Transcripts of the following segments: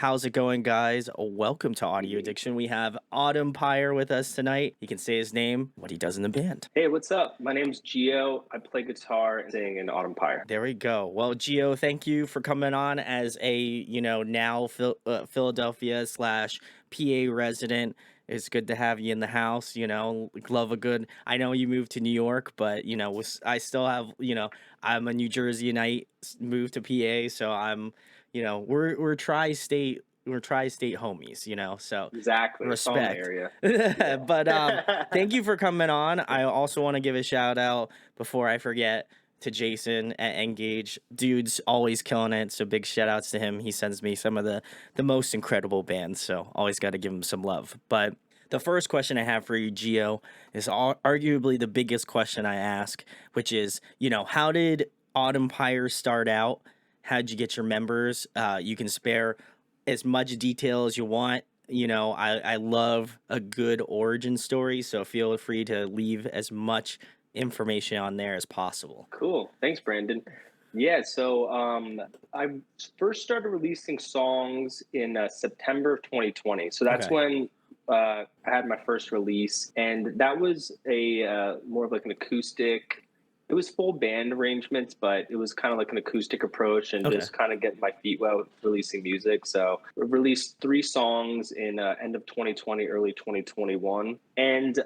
How's it going, guys? Welcome to Audio Addiction. We have Autumn Pyre with us tonight. He can say his name, what he does in the band. Hey, what's up? My name's Gio. I play guitar and sing in Autumn Pyre. There we go. Well, Gio, thank you for coming on as a, now Philadelphia slash PA resident. It's good to have you in the house. Love a good. I know you moved to New York, but I still have. I'm a New Jerseyite, moved to PA, so I'm. We're tri-state. We're tri-state homies. So Exactly. It's all in the respect. area. But thank you for coming on. I also want to give a shout out before I forget to Jason at Engage. Dude's always killing it. So big shout outs to him. He sends me some of the most incredible bands. So always got to give him some love. But the first question I have for you, Gio, is arguably the biggest question I ask, which is, how did Autumn Pyre start out? How'd you get your members? You can spare as much detail as you want. I love a good origin story, so feel free to leave as much information on there as possible. Cool. Thanks, Brandon. Yeah, so I first started releasing songs in September of 2020. So that's Okay. when I had my first release, and that was a more of like an acoustic. It was full band arrangements, but it was kind of like an acoustic approach and Okay. just kind of getting my feet wet with releasing music. So we released 3 songs in end of 2020, early 2021. And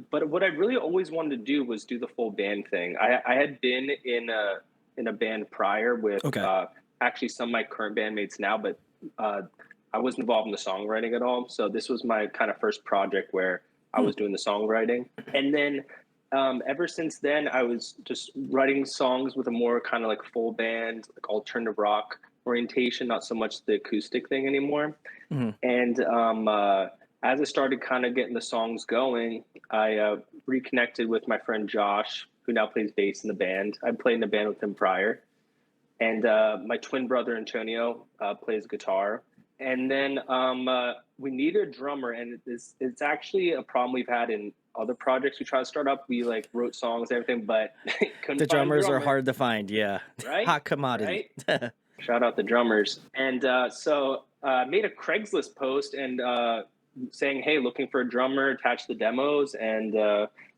but what I really always wanted to do was do the full band thing. I had been in a band prior with Okay. actually some of my current bandmates now, but I wasn't involved in the songwriting at all. So this was my kind of first project where I was doing the songwriting. And then ever since then, I was just writing songs with a more kind of like full band, like alternative rock orientation, not so much the acoustic thing anymore. Mhm. And as I started kind of getting the songs going, I reconnected with my friend Josh, who now plays bass in the band. I played in the band with him prior. And my twin brother Antonio plays guitar. And then we needed a drummer, and it's actually a problem we've had in other projects we try to start up. We like wrote songs, everything, but couldn't The find a drummers are drummer, hard to find, yeah. right? Hot commodity. Right? Shout out the drummers. And so I made a Craigslist post and saying, hey, looking for a drummer, attach the demos, and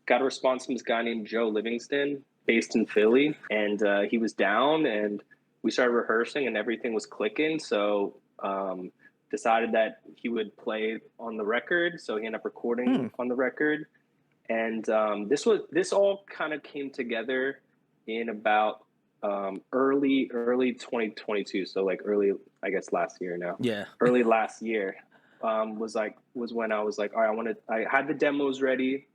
got a response from this guy named Joe Livingston, based in Philly. And he was down, and we started rehearsing, and everything was clicking. So decided that he would play on the record. So he ended up recording on the record. And this all kind of came together in about early 2022. So like early, I guess last year now. Yeah. Early last year was when I was like, all right, I had the demos ready.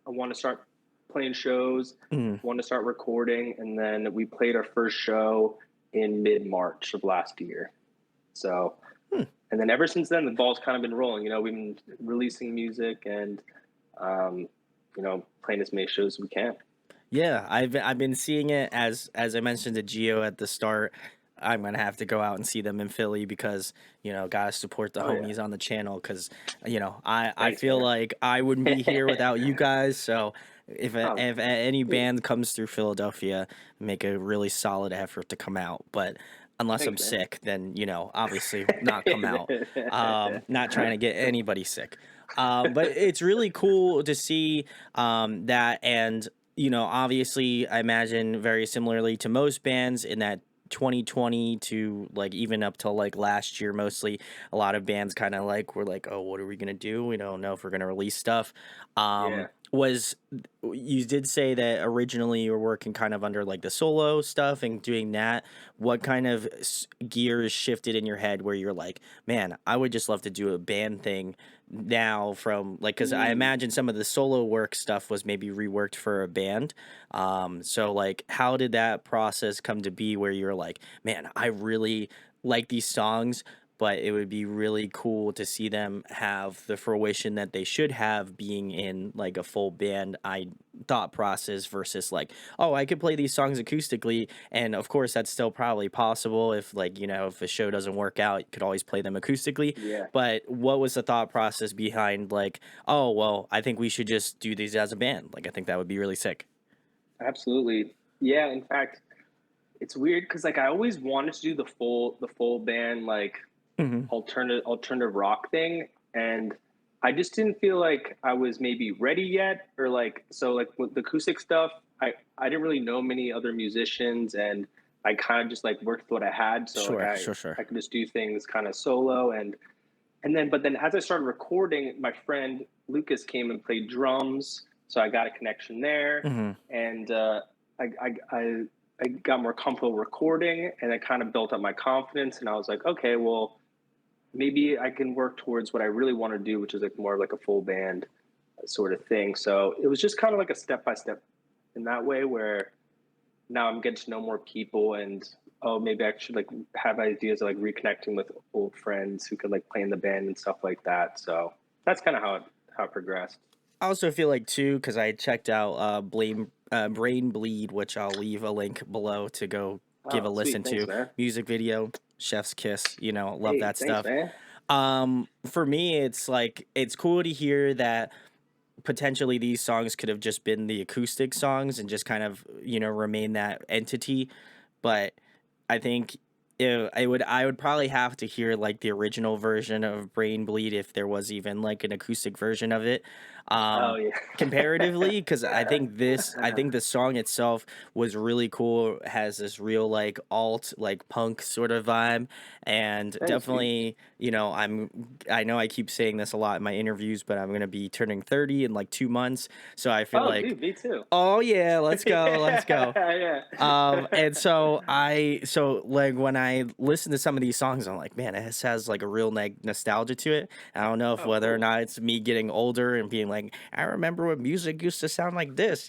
I want to start playing shows, want to start recording. And then we played our first show in mid-March of last year. So, and then ever since then, the ball's kind of been rolling. We've been releasing music and, playing as many shows as we can. Yeah, I've been seeing it as I mentioned to Gio at the start. I'm gonna have to go out and see them in Philly because gotta support the homies on the channel because I Thanks, feel man. like I wouldn't be here without you guys. So if any band comes through Philadelphia, make a really solid effort to come out. But unless I'm Thanks, man. sick, then obviously not come out. Not trying to get anybody sick. But it's really cool to see that, and obviously, I imagine very similarly to most bands in that 2020 to like even up till like last year, mostly a lot of bands kind of like were like, oh, what are we gonna do? We don't know if we're gonna release stuff. Yeah. Was you did say that originally you were working kind of under like the solo stuff and doing that? What kind of gears shifted in your head where you're like, man, I would just love to do a band thing now, from like, because I imagine some of the solo work stuff was maybe reworked for a band. So like, how did that process come to be where you're like, man, I really like these songs, but it would be really cool to see them have the fruition that they should have being in like a full band thought process versus like, oh, I could play these songs acoustically, and of course that's still probably possible if like if a show doesn't work out, you could always play them acoustically. Yeah. But what was the thought process behind like, oh well, I think we should just do these as a band, like I think that would be really sick. Absolutely. Yeah. In fact, it's weird because like I always wanted to do the full band, like Mhm. alternative rock thing, and I just didn't feel like I was maybe ready yet, or like, so like with the acoustic stuff, I didn't really know many other musicians, and I kind of just like worked with what I had, so like Sure, sure, sure. I could just do things kind of solo, and then but then as I started recording, my friend Lucas came and played drums, so I got a connection there, Mhm. and I, I I I got more comfortable recording, and it kind of built up my confidence, and I was like, okay, well, maybe I can work towards what I really want to do, which is like more of like a full band sort of thing. So it was just kind of like a step by step in that way, where now I'm getting to know more people, and oh, maybe I should like have ideas of like reconnecting with old friends who could like play in the band and stuff like that. So that's kind of how it progressed. I also feel like too, because I checked out Blame Brain Bleed, which I'll leave a link below to go give a Oh, listen sweet. to. Thanks, man. Music video, Chef's Kiss, love Hey, that thanks, stuff. man. For me, it's like it's cool to hear that potentially these songs could have just been the acoustic songs and just kind of remain that entity, but I think I would probably have to hear like the original version of Brain Bleed if there was even like an acoustic version of it. Oh Um yeah. Comparatively, because I think the song itself was really cool. It has this real like alt like punk sort of vibe, and Thanks, dude. definitely, I know I keep saying this a lot in my interviews, but I'm gonna be turning 30 in like 2 months. So I feel Oh, like, dude, me too. oh yeah, let's go, let's go. Yeah, And yeah. so like when I listen to some of these songs, I'm like, man, it has like a real nostalgia to it. I don't know if Oh, whether or cool. not it's me getting older and being like, I remember when music used to sound like this.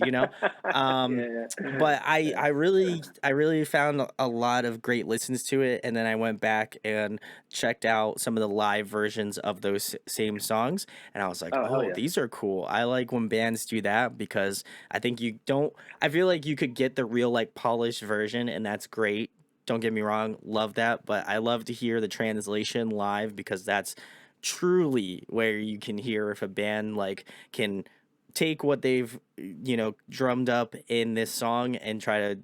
Um, Yeah, but I yeah. I really I really found a lot of great listens to it, and then I went back and checked out some of the live versions of those same songs, and I was like, Oh, hell oh, yeah. these are cool. I like when bands do that because I think you don't I feel like you could get the real like polished version, and that's great. Don't get me wrong, love that, but I love to hear the translation live because that's truly where you can hear if a band like can take what they've drummed up in this song and try to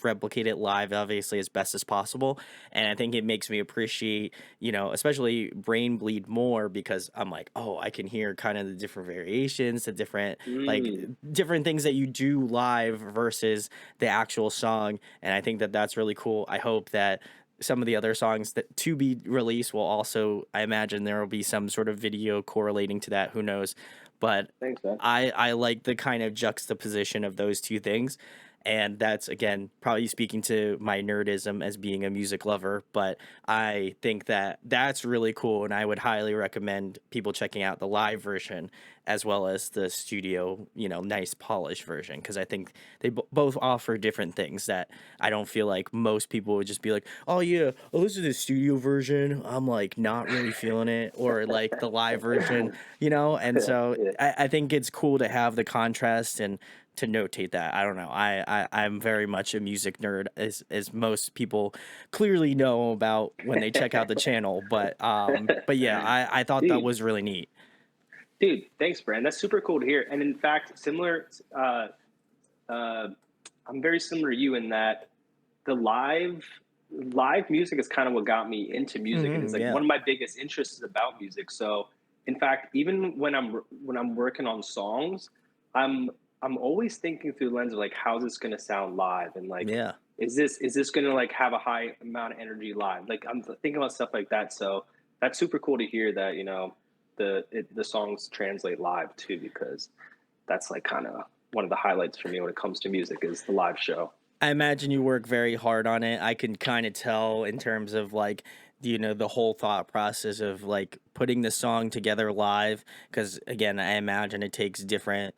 replicate it live obviously as best as possible. And I think it makes me appreciate especially Brain Bleed more because I'm like, oh, I can hear kind of the different variations, the different like Mm, different things that you do live versus the actual song. And I think that that's really cool. I hope that some of the other songs that to be released will also, I imagine there will be some sort of video correlating to that, who knows. But thanks, man. I like the kind of juxtaposition of those two things. And that's again probably speaking to my nerdism as being a music lover, but I think that that's really cool, and I would highly recommend people checking out the live version as well as the studio, nice polished version, because I think they both offer different things that I don't feel like most people would just be like, oh yeah, oh, this is the studio version. I'm like not really feeling it, or like the live version. And so Yeah. I think it's cool to have the contrast and to notate that. I don't know. I'm very much a music nerd, as most people clearly know about when they check out the channel. But yeah, I thought that Dude, was really neat. dude, thanks, Brand. That's super cool to hear. And in fact, uh, I'm very similar to you in that the live music is kind of what got me into music, and is like Yeah. one of my biggest interests is about music. So in fact, even when I'm working on songs, i'm I'm always thinking through the lens of like, how's this going to sound live, and like, Yeah. is this going to like have a high amount of energy live, like I'm thinking about stuff like that. So that's super cool to hear that, the songs translate live too, because that's like kind of one of the highlights for me when it comes to music is the live show. I imagine you work very hard on it. I can kind of tell in terms of like, the whole thought process of like putting the song together live. Because again, I imagine it takes different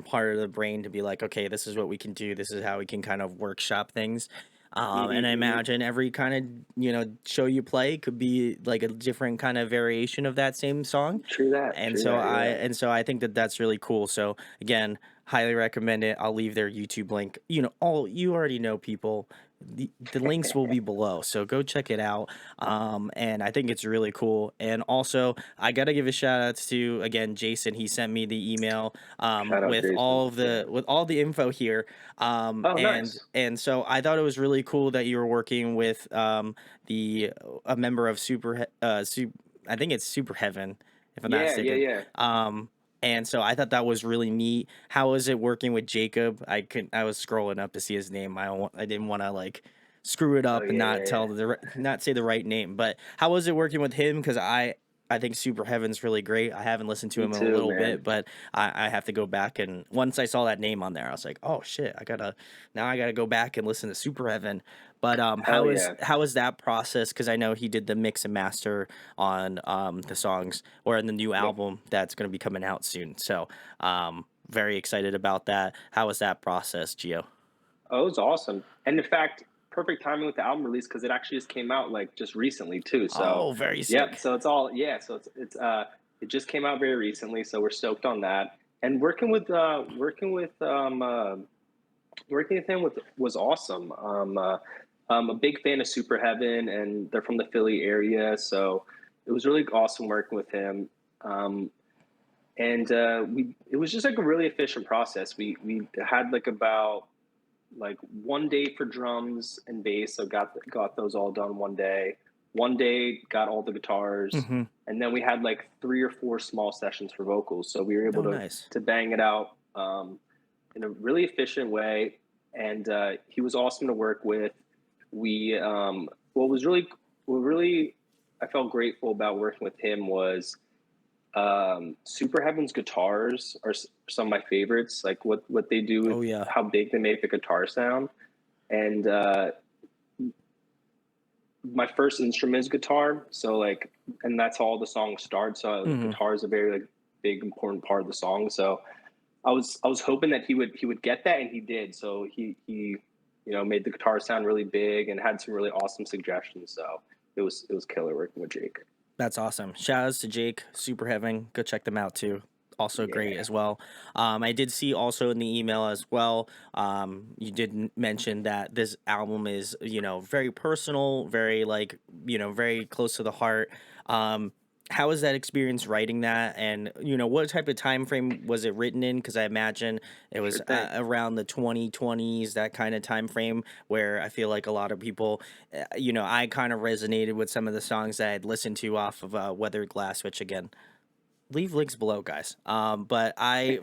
part of the brain to be like, okay, this is what we can do. This is how we can kind of workshop things. And I Hmm. imagine every kind of show you play could be like a different kind of variation of that same song. True that. And True so that. I Yeah. and so I think that that's really cool. So again, Highly recommend it. I'll leave their YouTube link. All you already know, people. The links will be below, so go check it out. And I think it's really cool. And also, I gotta give a shout out to again Jason. He sent me the email Shout out with Jason. Yeah. with all the info here. Oh, And nice. so I thought it was really cool that you were working with the a member of I think it's Super Heaven, if I'm not Yeah, yeah, mistaken. yeah. And so I thought that was really neat. How was it working with Jacob? I was scrolling up to see his name. I didn't want to like screw it Oh, up and yeah, not yeah, yeah. not say the right name. But how was it working with him? Because I think Super Heaven's really great. I haven't listened to Me him in a too, little man. bit, but I have to go back, and once I saw that name on there, I was like, oh shit, I gotta go back and listen to Super Heaven. But Hell yeah. how is that process? Because I know he did the mix and master on the songs or in the new Yep. album that's gonna be coming out soon. So very excited about that. How was that process, Gio? Oh, it was awesome. And in fact, perfect timing with the album release because it actually just came out like just recently too. So, Oh, very yep. sick. So it's all yeah. So it just came out very recently. So we're stoked on that. And working with him was awesome. I'm a big fan of Super Heaven, and they're from the Philly area. So it was really awesome working with him. Um, and we it was just like a really efficient process. We had like about like 1 day for drums and bass, so got those all done 1 day. 1 day got all the guitars, Mm-hmm. and then we had like 3 or 4 small sessions for vocals. So we were able Oh, nice. to bang it out in a really efficient way, and he was awesome to work with. We what was really what really I felt grateful about working with him was Super Heaven's guitars are some of my favorites. Like what they do with Oh yeah. how big they make the guitar sound. And my first instrument is guitar, so like, and that's how all the songs start. So Mm-hmm. guitar is a very like big important part of the song. So I was hoping that he would get that, and he did. So he made the guitar sound really big and had some really awesome suggestions. So it was killer working with Jake. That's awesome. Shout outs to Jake, Super Heaven. Go check them out too. Also great Yeah, as well. I did see also in the email as well. You did mention that this album is, very personal, very like, very close to the heart. Um, how was that experience writing that, and what type of time frame was it written in? Because I imagine it sure was thing. around the 2020s, that kind of time frame where I feel like a lot of people I kind of resonated with some of the songs that I'd listened to off of Weathered Glass, which again, leave links below, guys. But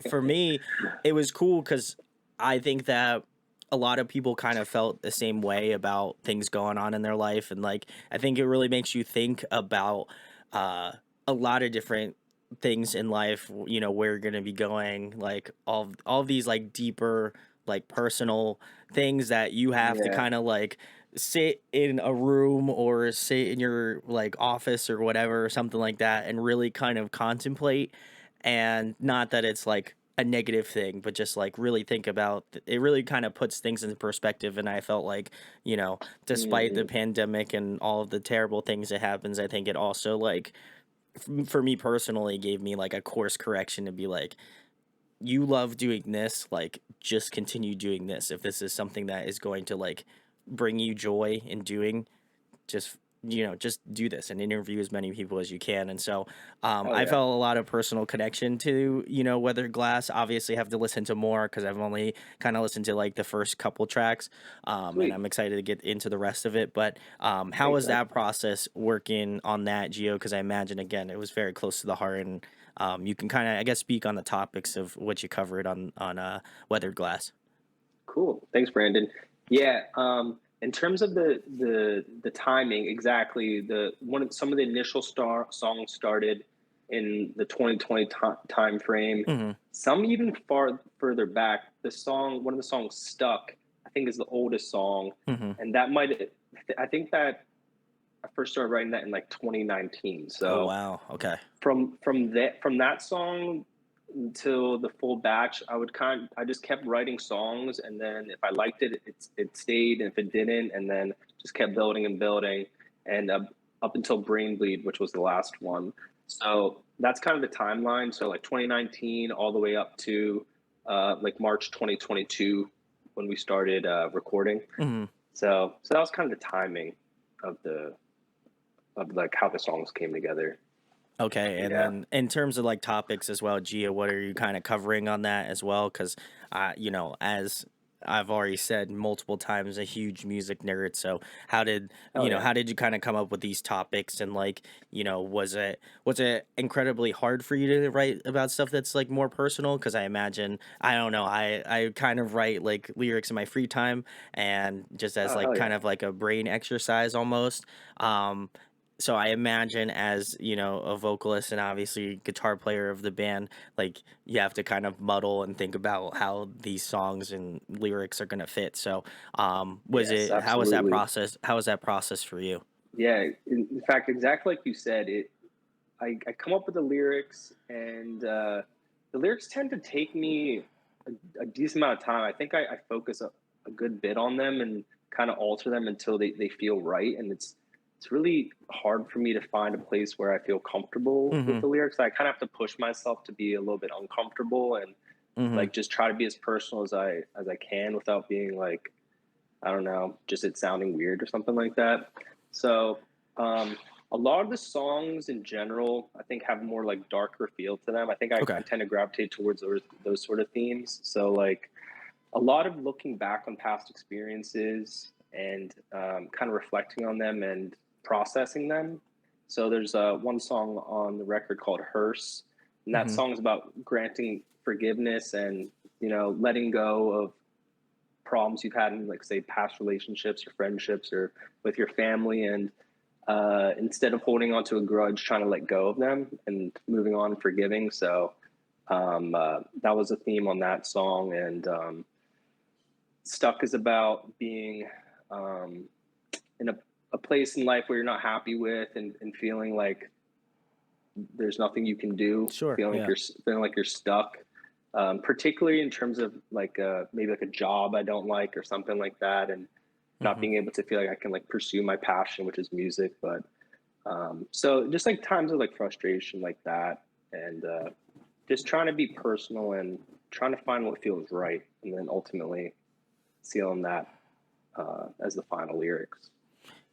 for me, it was cool because I think that a lot of people kind of felt the same way about things going on in their life, and like I think it really makes you think about uh, a lot of different things in life. Where you're gonna be going, like all these like deeper, like personal things that you have to Yeah. kind of like sit in a room or sit in your like office or whatever or something like that and really kind of contemplate, and not that it's like a negative thing but just like really think about it. Really kind of puts things into perspective, and I felt like despite the Hmm. pandemic and all of the terrible things that happens, I think it also like for me personally gave me like a course correction to be like, you love doing this, like just continue doing this. If this is something that is going to like bring you joy in doing, just just do this and interview as many people as you can. And so Oh I yeah. felt a lot of personal connection to Weather Glass. Obviously have to listen to more because I've only kind of listened to like the first couple tracks, and Sweet. I'm excited to get into the rest of it. But how Thanks, was man. that process working on that, Geo? Because I imagine again it was very close to the heart, and you can kind of I guess speak on the topics of what you covered on Weathered Glass. Cool. Thanks, Brandon. Yeah. In terms of the timing, exactly some of the initial songs started in the 2020 time frame. Mm-hmm. Some even further back. One of the songs, "Stuck," I think is the oldest song, Mm-hmm. and I think that I first started writing that in like 2019. Oh So wow. Okay. from that song until the full batch, I just kept writing songs, and then if I liked it, it stayed, and if it didn't, and then just kept building and building, and up until Brain Bleed, which was the last one. So that's kind of the timeline. So like 2019 all the way up to like March 2022 when we started recording. Mhm. So that was kind of the timing of the of like how the songs came together. Okay, and Yeah. then in terms of like topics as well, Gia, what are you kind of covering on that as well? Because, as I've already said multiple times, a huge music nerd. So Oh yeah. how did you kind of come up with these topics? And like, was it incredibly hard for you to write about stuff that's like more personal? Because I imagine, I don't know, I kind of write like lyrics in my free time and just as Oh like hell kind yeah. of like a brain exercise almost. Um, so I imagine as, a vocalist and obviously guitar player of the band, like you have to kind of muddle and think about how these songs and lyrics are gonna fit. So, was Yes, it how was that absolutely. process? How was that process for you? Yeah. In fact, exactly like you said, it. I come up with the lyrics, and the lyrics tend to take me a decent amount of time. I think I focus a good bit on them and kind of alter them until they feel right. And it's really hard for me to find a place where I feel comfortable with Mhm. the lyrics. I kind of have to push myself to be a little bit uncomfortable and Mhm. like just try to be as personal as I can without being like, I don't know, just it sounding weird or something like that. So um, a lot of the songs in general, I think, have more like darker feel to them. I think I Okay. tend to gravitate towards those sort of themes. So like a lot of looking back on past experiences and kind of reflecting on them and processing them. So there's one song on the record called "Hearse," and that Mhm. song is about granting forgiveness and letting go of problems you've had in like say past relationships or friendships or with your family, and instead of holding on to a grudge, trying to let go of them and moving on and forgiving. So that was a theme on that song. And Stuck is about being um, in a place in life where you're not happy with, and feeling like there's nothing you can do, Sure. Yeah. feeling like you're stuck, particularly in terms of like maybe like a job I don't like or something like that, and not Mhm. being able to feel like I can like pursue my passion, which is music. But so just like times of like frustration like that, and just trying to be personal and trying to find what feels right, and then ultimately sealing that as the final lyrics.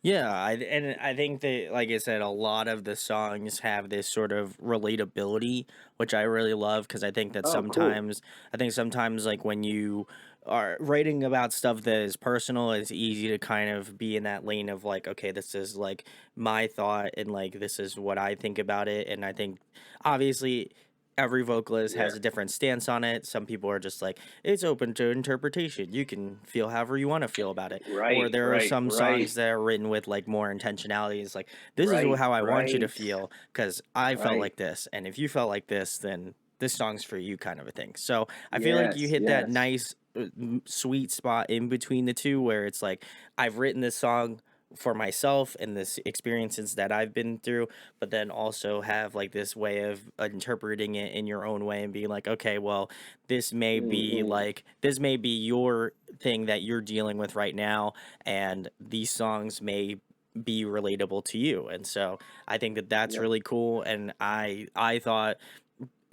Yeah, and I think that, like I said, a lot of the songs have this sort of relatability, which I really love because Oh, cool. I think sometimes, like when you are writing about stuff that is personal, it's easy to kind of be in that lane of like, okay, this is like my thought and like this is what I think about it, and I think obviously every vocalist Yeah. has a different stance on it. Some people are just like, it's open to interpretation. You can feel however you want to feel about it. Or Right. there are Right. some Right. songs that are written with like more intentionality. It's like, this is Right. how I want you to Right. feel because I felt Right. like this. And if you felt like this, then this song's for you, kind of a thing. So I feel like you Yes. hit that Yes. nice, sweet spot in between the two where it's like, I've written this song for myself and this experiences that I've been through, but then also have like this way of interpreting it in your own way and being like, okay, well, Mm-hmm. this may be your thing that you're dealing with right now, and these songs may be relatable to you. And so I think that that's Yep. really cool. And I thought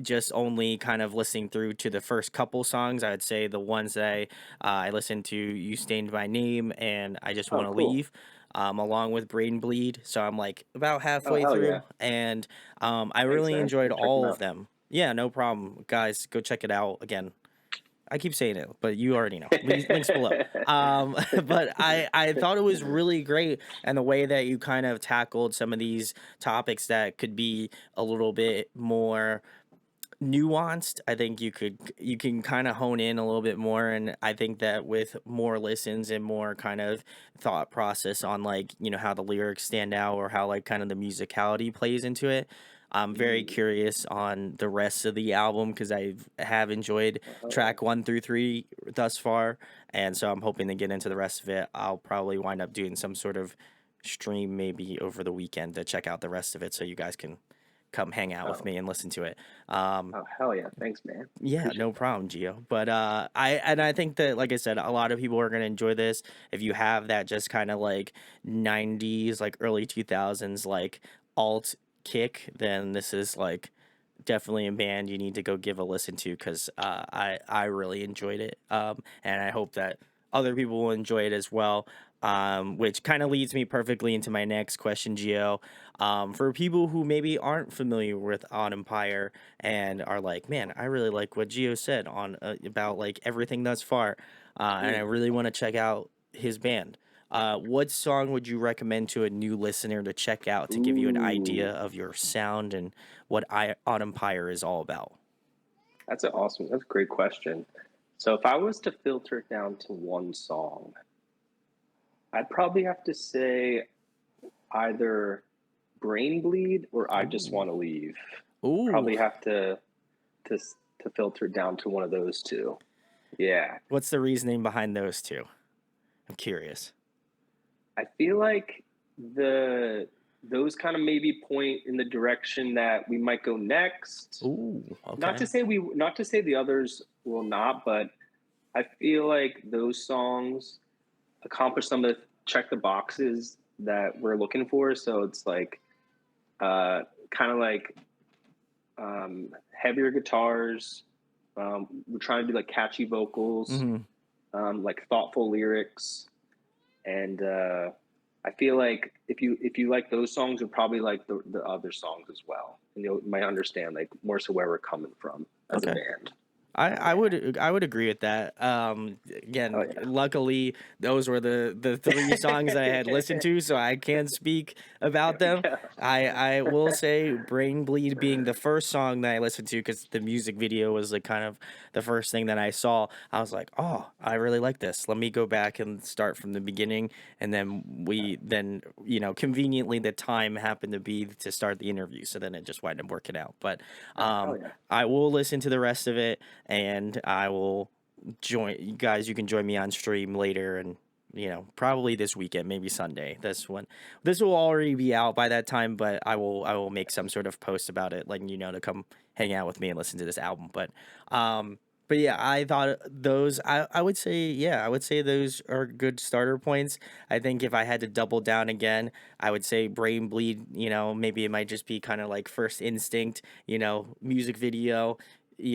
just only kind of listening through to the first couple songs, I would say the ones that I listened to, "You Stained My Name" and "I Just Oh, Want to cool. Leave," along with "Brain Bleed." So I'm like about Oh, halfway hell yeah. through, and I Thanks, really man. enjoyed I'll check them all of out. them. Yeah, no problem, guys. Go check it out again. I keep saying it, but you already know. Links below. But I thought it was really great, and the way that you kind of tackled some of these topics that could be a little bit more nuanced. I think you can kind of hone in a little bit more, and I think that with more listens and more kind of thought process on like, how the lyrics stand out or how like kind of the musicality plays into it. I'm very Mm. curious on the rest of the album because I have enjoyed Oh, hell yeah. track 1 through 3 thus far, and so I'm hoping to get into the rest of it. I'll probably wind up doing some sort of stream maybe over the weekend to check out the rest of it so you guys can come hang out with Oh, me and listen to it. Um, oh, hell yeah. Thanks, man. yeah, Appreciate no that. problem, Gio. But I think that, like I said, a lot of people are gonna enjoy this. If you have that just kind of like '90s, like early 2000s, like alt kick, then this is like definitely a band you need to go give a listen to because I really enjoyed it, and I hope that other people will enjoy it as well. Which kind of leads me perfectly into my next question, Gio. For people who maybe aren't familiar with Autumn Pyre and are like, man, I really like what Gio said on about like everything thus far, and I Mm. really want to check out his band. What song would you recommend to a new listener to check out to give you an idea Ooh, of your sound and what Autumn Pyre is all about? that's a great question. So if I was to filter it down to one song, I'd probably have to say either Brain Bleed or I Just Ooh, Want to Leave. ooh. Probably have to to filter it down to one of those two. Yeah. What's the reasoning behind those two? I'm curious. I feel like the those kind of maybe point in the direction that we might go next. Ooh, Not to okay. say not to say the others will not, but I feel like those songs accomplish some of the check the boxes that we're looking for. So it's like kind of like heavier guitars. We're trying to do like catchy vocals, Mm-hmm. like thoughtful lyrics, and I feel like if you like those songs, you'll probably like the other songs as well, and you might understand like more so where we're coming from as a Okay. band. Yeah. I would agree with that. Oh Again, yeah. luckily those were the three songs that I had listened to, so I can speak about There we them. go. I will say Brain Bleed being the first song that I listened to because the music video was like kind of the first thing that I saw. I was like, oh, I really like this. Let me go back and start from the beginning, and then conveniently the time happened to be to start the interview, so then it just wound up working out. But Hell um, yeah. I will listen to the rest of it and I will join you guys. You can join me on stream later and probably this weekend, maybe Sunday. This will already be out by that time, but I will make some sort of post about it, letting you know to come hang out with me and listen to this album. Um but yeah, I thought those I would say yeah, I would say those are good starter points. I think if I had to double down again, I would say Brain Bleed, maybe it might just be kind of like First Instinct, music video,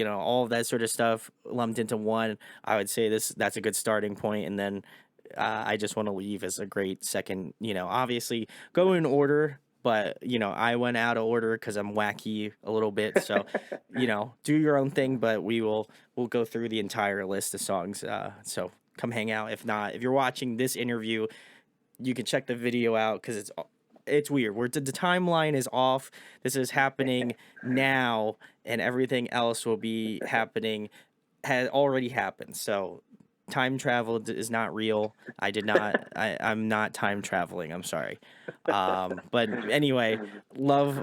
all of that sort of stuff lumped into one. I would say that's a good starting point, and then I just want to leave as a great second. Obviously go in Nice. order, but I went out of order because I'm wacky a little bit. So do your own thing, but we'll go through the entire list of songs. So come hang out. If not, if you're watching this interview, you can check the video out because it's weird. The timeline is off. This is happening now, and everything else will be happening had already happened. So time travel is not real. I'm not time traveling. I'm sorry. But anyway, love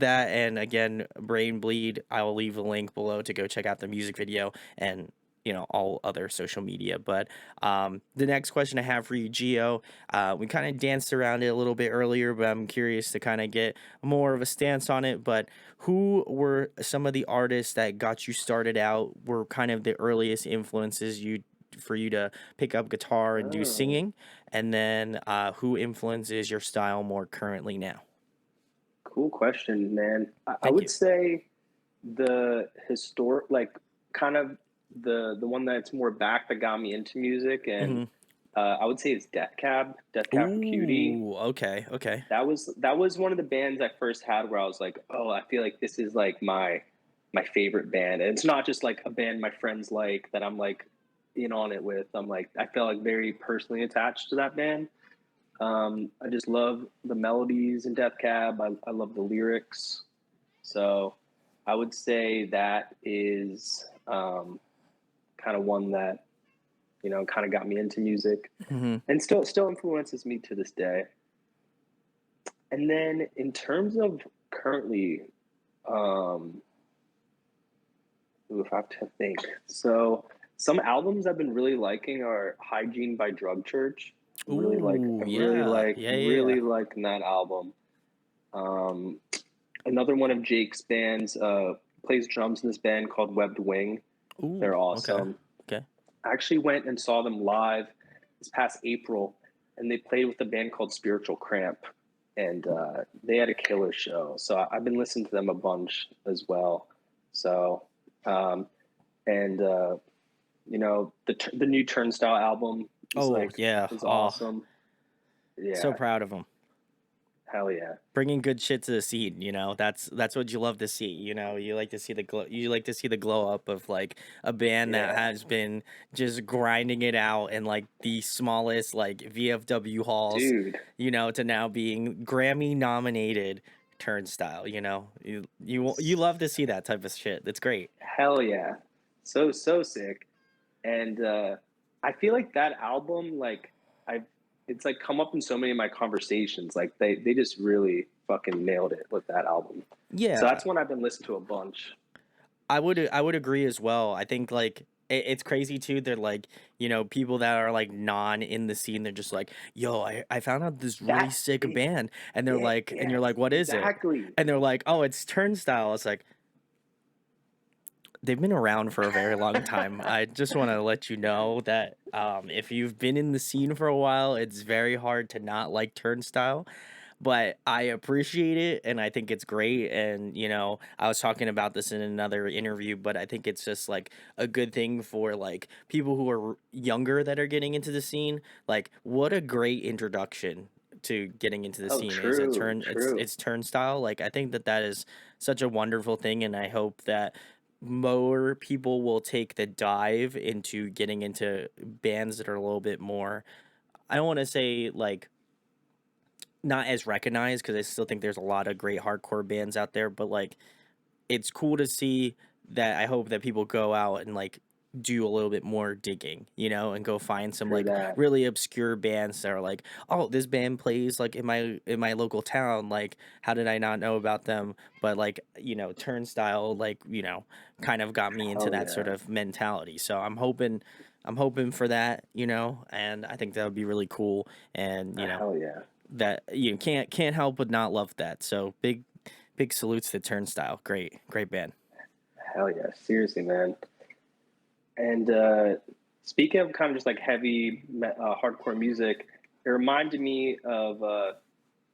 that. And again, Brain Bleed. I will leave a link below to go check out the music video and all other social media. But the next question I have for you, Gio, we kind of danced around it a little bit earlier, but I'm curious to kind of get more of a stance on it. But who were some of the artists that got you started out? Were kind of the earliest influences for you to pick up guitar and do Oh, singing, and then who influences your style more currently now? cool question, man. I Thank would you. say the historic, like kind of the one that's more back that got me into music, and Hmm. I would say it's Death Cab for Cutie. Ooh, okay, okay. That was one of the bands I first had where I was like, oh, I feel like this is like my favorite band. And it's not just like a band my friends like that I'm like in on it with. I'm like I felt like very personally attached to that band. I just love the melodies in Death Cab. I love the lyrics. So I would say that is kind of one that kind of got me into music Hmm. and still influences me to this day. And then in terms of currently, um, if I have to think, so some albums I've been really liking are "Hygiene" by Drug Church. Ooh, yeah, yeah. Really liking that album. Um, Another one of Jake's bands plays drums in this band called Webbed Wing. Ooh, They're okay, awesome. okay. I actually went and saw them live this past April, and they played with a band called Spiritual Cramp. and they had a killer show. So I've been listening to them a bunch as well. So um, and you know, the new Turnstile album Oh yeah. is Oh, awesome. so Yeah, proud of him. hell yeah. Bringing good shit to the scene, you know. That's what you love to see, you know. You like to see the glow. You like to see the glow up of like a band that Yeah, has been just grinding it out in like the smallest like VFW halls, dude. you know, to now being Grammy nominated Turnstile. You know, you love to see that type of shit. That's great. Hell yeah. So sick. And I feel like that album, like I've it's like come up in so many of my conversations. Like they just really fucking nailed it with that album. So Yeah, that's one I've been listening to a bunch. I would agree as well. I think like it's crazy too. They're like, you know, people that are like non in the scene. They're just like, yo, I found out this really That sick band, and they're yeah, like, and you're yes, like, what is it? exactly. And they're like, oh, it's Turnstile. It's like they've been around for a very long time. I just want to let you know that if you've been in the scene for a while, it's very hard to not like Turnstile, but I appreciate it and I think it's great. And, you know, I was talking about this in another interview, but I think it's just like a good thing for like people who are younger that are getting into the scene. Like, what a great introduction to getting into the Oh, scene is a true, true. it's Turnstile. Like, I think that that is such a wonderful thing, and I hope that more people will take the dive into getting into bands that are a little bit more, I don't want to say like not as recognized, because I still think there's a lot of great hardcore bands out there, but like it's cool to see that. I hope that people go out and like do a little bit more digging, you know, and go find some True like that. really obscure bands that are like, oh, this band plays like in my local town. Like, how did I not know about them? But like, you know, Turnstile, like, you know, kind of got me into Hell that yeah. sort of mentality. So I'm hoping for that, you know, and I think that would be really cool. And you know, Hell yeah. that you can't help but not love that. So big salutes to Turnstile. Great band. Hell yeah. Seriously, man. And speaking of kind of just like heavy hardcore music, it reminded me of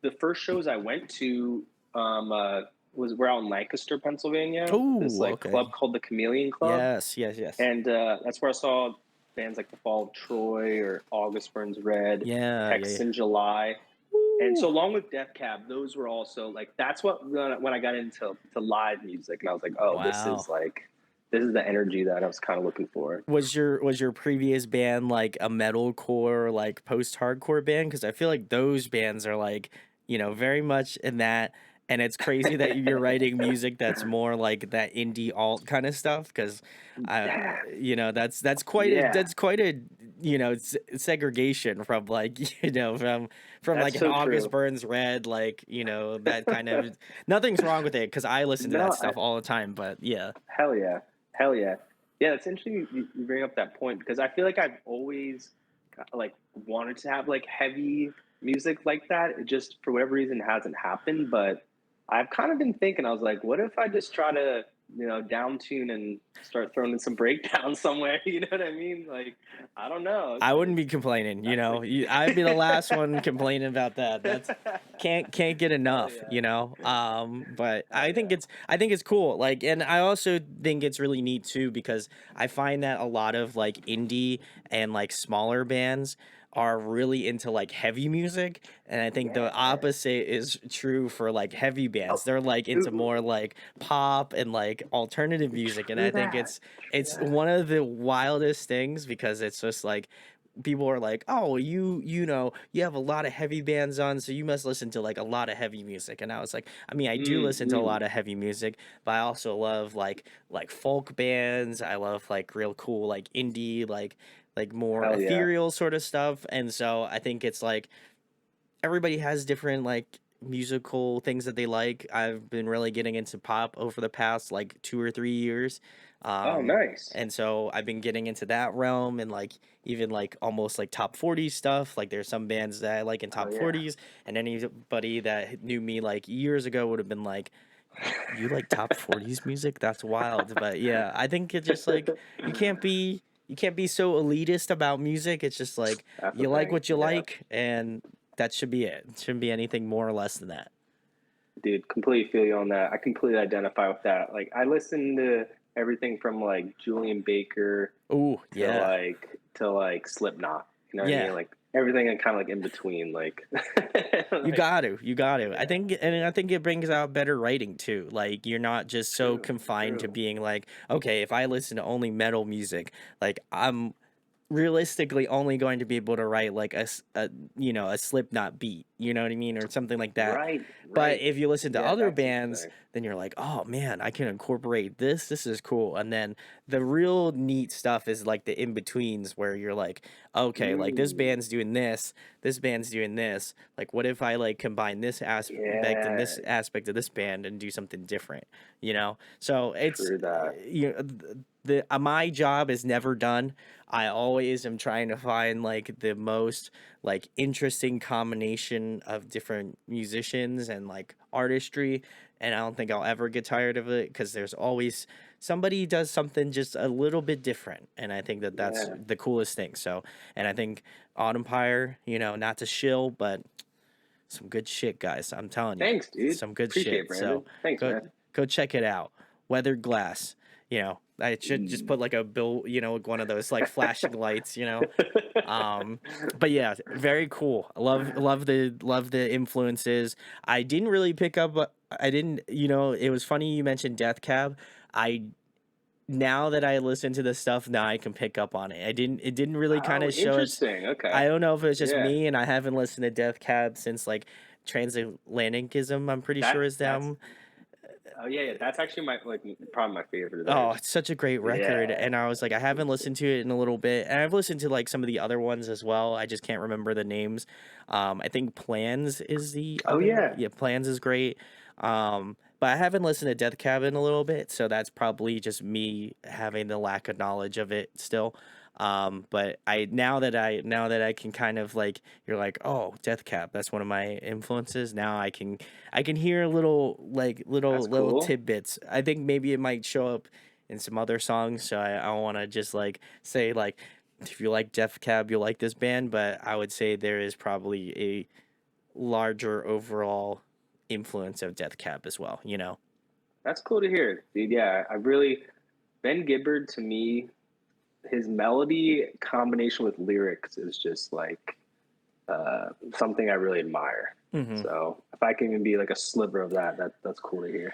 the first shows I went to um, uh, was we're out in Lancaster, Pennsylvania. This Oh, like okay. club called the Chameleon Club, Yes. and that's where I saw bands like The Fall of Troy or August Burns Red, Yeah. Texas in July, and Ooh, so along with Death Cab, those were also like that's what when I got into live music, and I was like, oh, wow. this is the energy that I was kind of looking for. Was your previous band like a metalcore, like post-hardcore band? Because I feel like those bands are like, you know, very much in that. And it's crazy that you're writing music that's more like that indie alt kind of stuff. Because, you know, Yeah, that's quite a, you know, segregation from like you know from like that's an so August true. Burns Red, like, you know, that kind of. Nothing's wrong with it because I listen to that No, stuff all the time. But yeah. hell yeah, hell yeah, yeah. It's interesting you bring up that point because I feel like I've always like wanted to have like heavy music like that. It just for whatever reason hasn't happened. But I've kind of been thinking, I was like, what if I just try to down tune and start throwing in some breakdowns somewhere? You know what I mean? Like I don't know. It's I like wouldn't be complaining, you that's know. like I'd be the last one complaining about that. That's can't get hell enough, yeah, you know. But hell yeah. I think it's cool. Like, and I also think it's really neat too because I find that a lot of like indie and like smaller bands are really into like heavy music, and I think the Yeah. opposite is true for like heavy Oh, bands. They're like into ooh, more like pop and like alternative music, and I true think that. True it's that. one of the wildest things because it's just like people are like, "Oh, you know, you have a lot of heavy bands on, so you must listen to like a lot of heavy music." And I was like, I mean, I do listen to a Mm-hmm. lot of heavy music, but I also love like folk bands. I love like real cool like indie like more Hell yeah. ethereal sort of stuff. And so I think it's like everybody has different like musical things that they like. I've been really getting into pop over the past like 2 or 3 years. Oh, Um, nice. and so I've been getting into that realm and like even like almost like top 40 stuff. Like there's some bands that I like in Oh top yeah. 40s, and anybody that knew me like years ago would have been like, you like top 40s music? That's wild. But yeah, I think it's just like you can't be so elitist about music. It's just like That's the you like thing. what you Yeah. like, and that should be it. It shouldn't be anything more or less than that. Dude, completely feel you on that. I completely identify with that. Like, I listen to everything from like Julian Baker Oh yeah, to like Slipknot. You know what I yeah. mean? Like everything and kind of like in between. Like, You like got to, you got to. yeah, I think it brings out better writing too. Like you're not just so true, confined to true. being like, okay, if I listen to only metal music, like I'm realistically only going to be able to write like a a Slipknot beat, you know what I mean, or something like that. Right, But right. if you listen to Yeah, other that's bands, interesting. then you're like, oh man, I can incorporate this. This is cool. And then the real neat stuff is like the in betweens where you're like, okay, like Mm, this band's doing this. Like, what if I like combine this aspect and yeah, this aspect of this band and do something different, you know? So it's, true that. my job is never done. I always am trying to find like the most like interesting combination of different musicians and like artistry, and I don't think I'll ever get tired of it because there's always somebody does something just a little bit different, and I think that that's Yeah. the coolest thing. So, and I think Autumn Pyre, not to shill, but some good shit, guys. I'm telling you, Thanks, dude. some good Appreciate it, shit. So Brandon. Thanks, go man. go check it out. Weathered glass. I should just Mm. put like a bill, like one of those like flashing lights. But yeah, very cool. I love the influences. I didn't really pick up. I didn't. It was funny you mentioned Death Cab. I Now that I listen to this stuff, now I can pick up on it. I didn't. It didn't really kind Oh, of show its. interesting. Okay. I don't know if it was just Yeah. me, and I haven't listened to Death Cab since like Transatlanticism. I'm pretty sure is the That's album. oh yeah, yeah. That's actually my like probably my favorite of Oh, theirs. it's such a great record, Yeah. and I was like, I haven't listened to it in a little bit, and I've listened to like some of the other ones as well. I just can't remember the names. I think Plans is the Oh other. yeah. Yeah, Plans is great. But I haven't listened to Death Cab in a little bit, so that's probably just me having the lack of knowledge of it still. But now that I can kind of like you're like, oh, Death Cab, that's one of my influences. Now I can hear That's little cool. tidbits. I think maybe it might show up in some other songs. So I want to just like say like if you like Death Cab, you'll like this band. But I would say there is probably a larger overall influence of Death Cab as well. That's cool to hear, dude. Yeah, I really Ben Gibbard to me, his melody combination with lyrics is just like something I really admire. Hmm. So if I can even be like a sliver of that, that's cool to hear.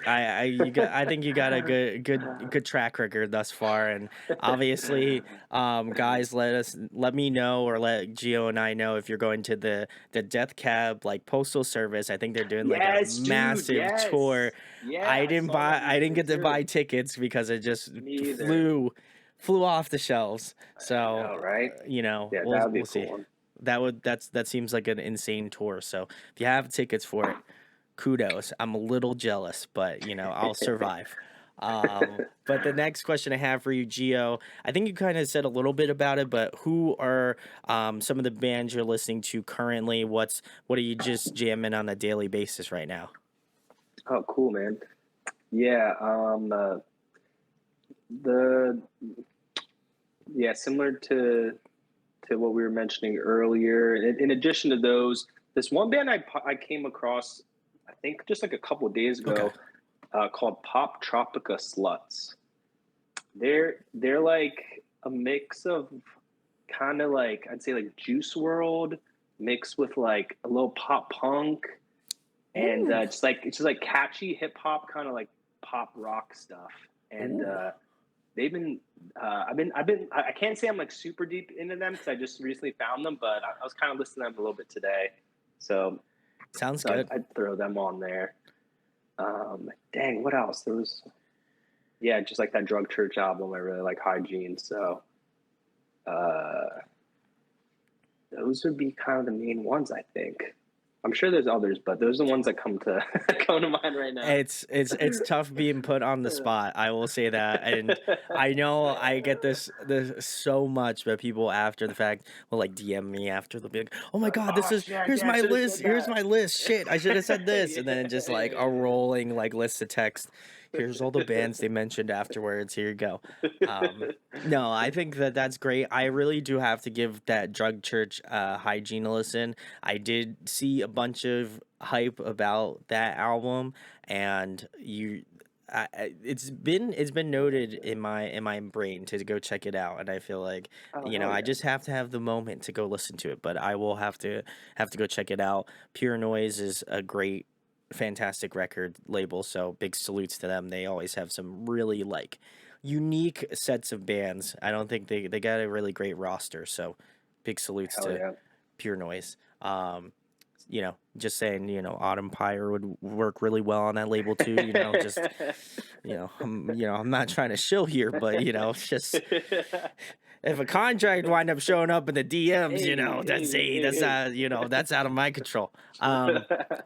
I think you got a good track record thus far, and obviously, guys, let me know or let Gio and I know if you're going to the Death Cab like postal service. I think they're doing like a Yes, dude. massive tour. Yes. Yeah, I saw that I didn't recently get to buy too. tickets because it just Me either. flew off the shelves. I So, know, right? Yeah, that would be a we'll cool see. one. That seems like an insane tour. So if you have tickets for it, kudos. I'm a little jealous, but I'll survive. But the next question I have for you, Gio, I think you kind of said a little bit about it, but who are some of the bands you're listening to currently? What are you just jamming on a daily basis right now? Oh, cool, man. Yeah, the similar to what we were mentioning earlier. In addition to those, this one band I came across, I think just like a couple of days Okay. ago, called Pop Tropica Sluts. They're like a mix of kind of like I'd say like Juice World mixed with like a little pop punk and Ooh, it's just like catchy hip hop kind of like pop rock stuff. And ooh, they've been I can't say I'm like super deep into them because I just recently found them, but I was kind of listening to them a little bit today. So sounds so good. I'd throw them on there. Dang, what else? There was yeah, just like that Drug Church album. I really like Hygiene. So uh, those would be kind of the main ones, I think. I'm sure there's others, but those are the ones that come to come to mind right now. It's tough being put on the spot. I will say that, and I know I get this so much, but people after the fact will like DM me after they'll be like, "Oh my Like, god, oh shit, here's yeah, I my should have list. said Here's that. my list. Shit, I should have said this." Yeah, And then just yeah, like a yeah. rolling like list of text. Here's all the bands they mentioned afterwards. Here you go. No, I think that that's great. I really do have to give that Drug Church Hygiene a listen. I did see a bunch of hype about that album, and it's been noted in my brain to go check it out, and I feel like Oh hell I yeah. just have to have the moment to go listen to it. But I will have to go check it out. Pure Noise is a great, fantastic record label, so big salutes to them. They always have some really like unique sets of bands. I don't think they got a really great roster, so big salutes Hell to yeah. Pure Noise. Just saying, Autumn Pyre would work really well on that label too. Just I'm not trying to shill here, but it's just if a contract wind up showing up in the DMs, Hey, that's hey, that's out of my control. hey.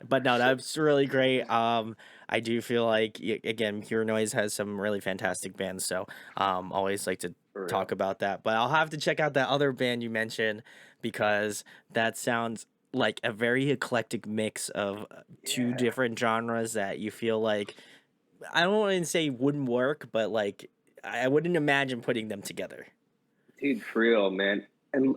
But no, that's really great. I do feel like again, Pure Noise has some really fantastic bands, so always like to For talk real. about that. But I'll have to check out that other band you mentioned because that sounds like a very eclectic mix of two Yeah. different genres that you feel like I don't want to say wouldn't work, but like I wouldn't imagine putting them together. Dude, for real, man. And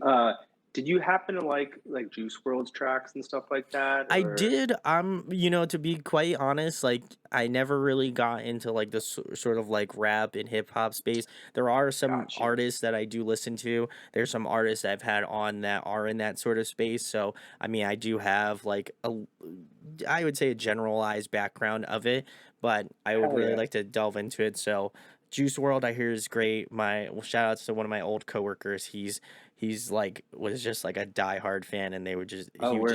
did you happen to like Juice World's tracks and stuff like that? I Or did. To be quite honest, like I never really got into like this sort of like rap and hip hop space. There are some got you. artists that I do listen to. There's some artists I've had on that are in that sort of space. So I mean, I do have like I would say a generalized background of it, but I would Hell really yeah. like to delve into it. So Juice World, I hear is great. Shout outs to one of my old coworkers. He's like was just like a diehard fan, and Oh, he would just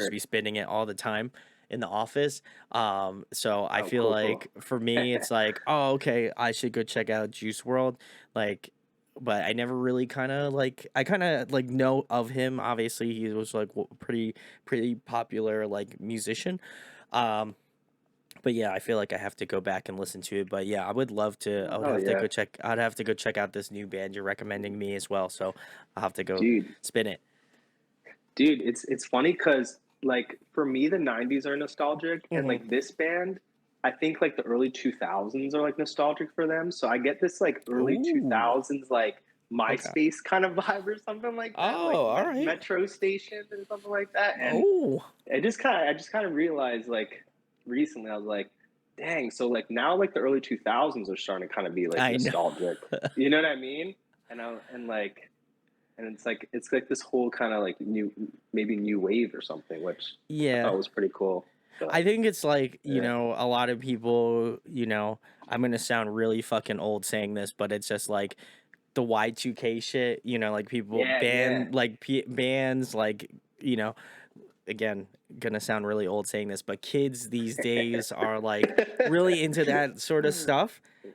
be word. spinning it all the time in the office. So I Oh, feel cool, cool. like for me, it's like, oh, okay, I should go check out Juice World, like. But I never really I kind of like know of him. Obviously, he was like pretty popular like musician. Um, but yeah, I feel like I have to go back and listen to it. But yeah, I would love to. Oh, hell yeah. I'd have to go check out this new band you're recommending me as well. So I'll have to go Dude, spin it. dude, it's funny because like for me the 90s are nostalgic and Hmm. like this band I think like the early 2000s are like nostalgic for them. So I get this like early Ooh. 2000s like Okay. MySpace kind of vibe or something like that, like Oh, all right. Metro Station or something like that. And Oh. I just kind of realized like recently I was like, dang, so like now like the early 2000s are starting to kind of be like I know. nostalgic. You know what I mean? And it's like this whole kind of like new maybe new wave or something, which I Yeah. thought was pretty cool. But I think it's like, yeah, a lot of people, I'm going to sound really fucking old saying this, but it's just like the Y2K shit, like people yeah, yeah, bands like, you know, again, gonna sound really old saying this, but kids these days are like really into that sort of stuff. yeah,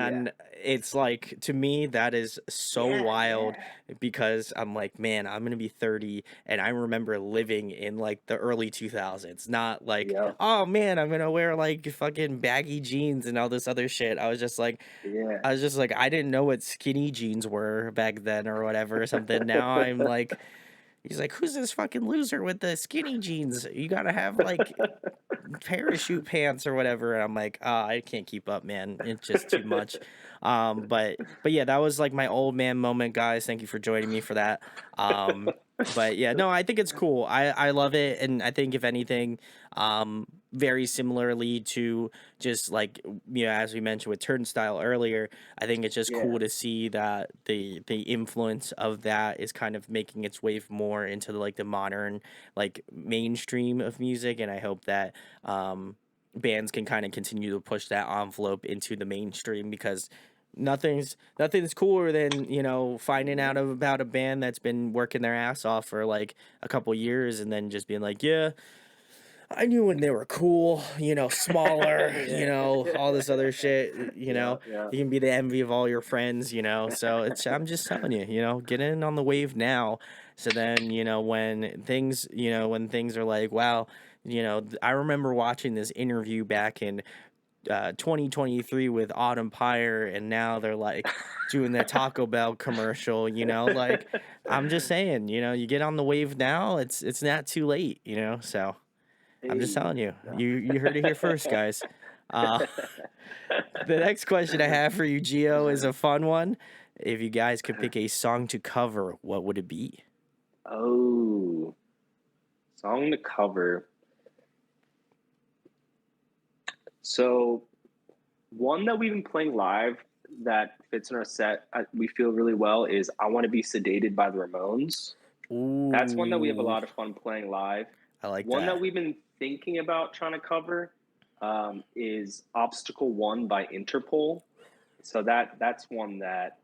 And it's like to me that is so yeah, wild yeah. because I'm like, man, I'm gonna be 30 and I remember living in like the early 2000s. Not like, Yep, oh man, I'm gonna wear like fucking baggy jeans and all this other shit. yeah. I was just like, I didn't know what skinny jeans were back then or whatever or something. Now I'm like, he's like, who's this fucking loser with the skinny jeans? You gotta have like parachute pants or whatever. And I'm like, I can't keep up, man. It's just too much. But yeah, that was like my old man moment, guys. Thank you for joining me for that. Um, but yeah, no, I think it's cool. I love it, and I think if anything, very similarly to just like as we mentioned with Turnstile earlier, I think it's just Yeah, cool to see that the influence of that is kind of making its way more into like the modern like mainstream of music, and I hope that bands can kind of continue to push that envelope into the mainstream because nothing's cooler than finding out about a band that's been working their ass off for like a couple years and then just being like, yeah, I knew when they were cool, smaller, yeah, all this other shit, yeah, yeah. you can be the envy of all your friends, so I'm just telling you, get in on the wave now. So then, when things are like, wow, I remember watching this interview back in 2023 with Autumn Pyre, and now they're like doing the Taco Bell commercial, like I'm just saying, you get on the wave now, it's not too late, so I'm just Hey, telling you. no. You heard it here first, guys. Uh, the next question I have for you, Gio, is a fun one. If you guys could pick a song to cover, what would it be? Oh, song to cover. So one that we've been playing live that fits in our set, we feel really well, is "I Want to Be Sedated" by the Ramones. That's one that we have a Ooh, lot of fun playing live. I like One that that. we've been thinking about trying to cover is "Obstacle One" by Interpol. So that's one that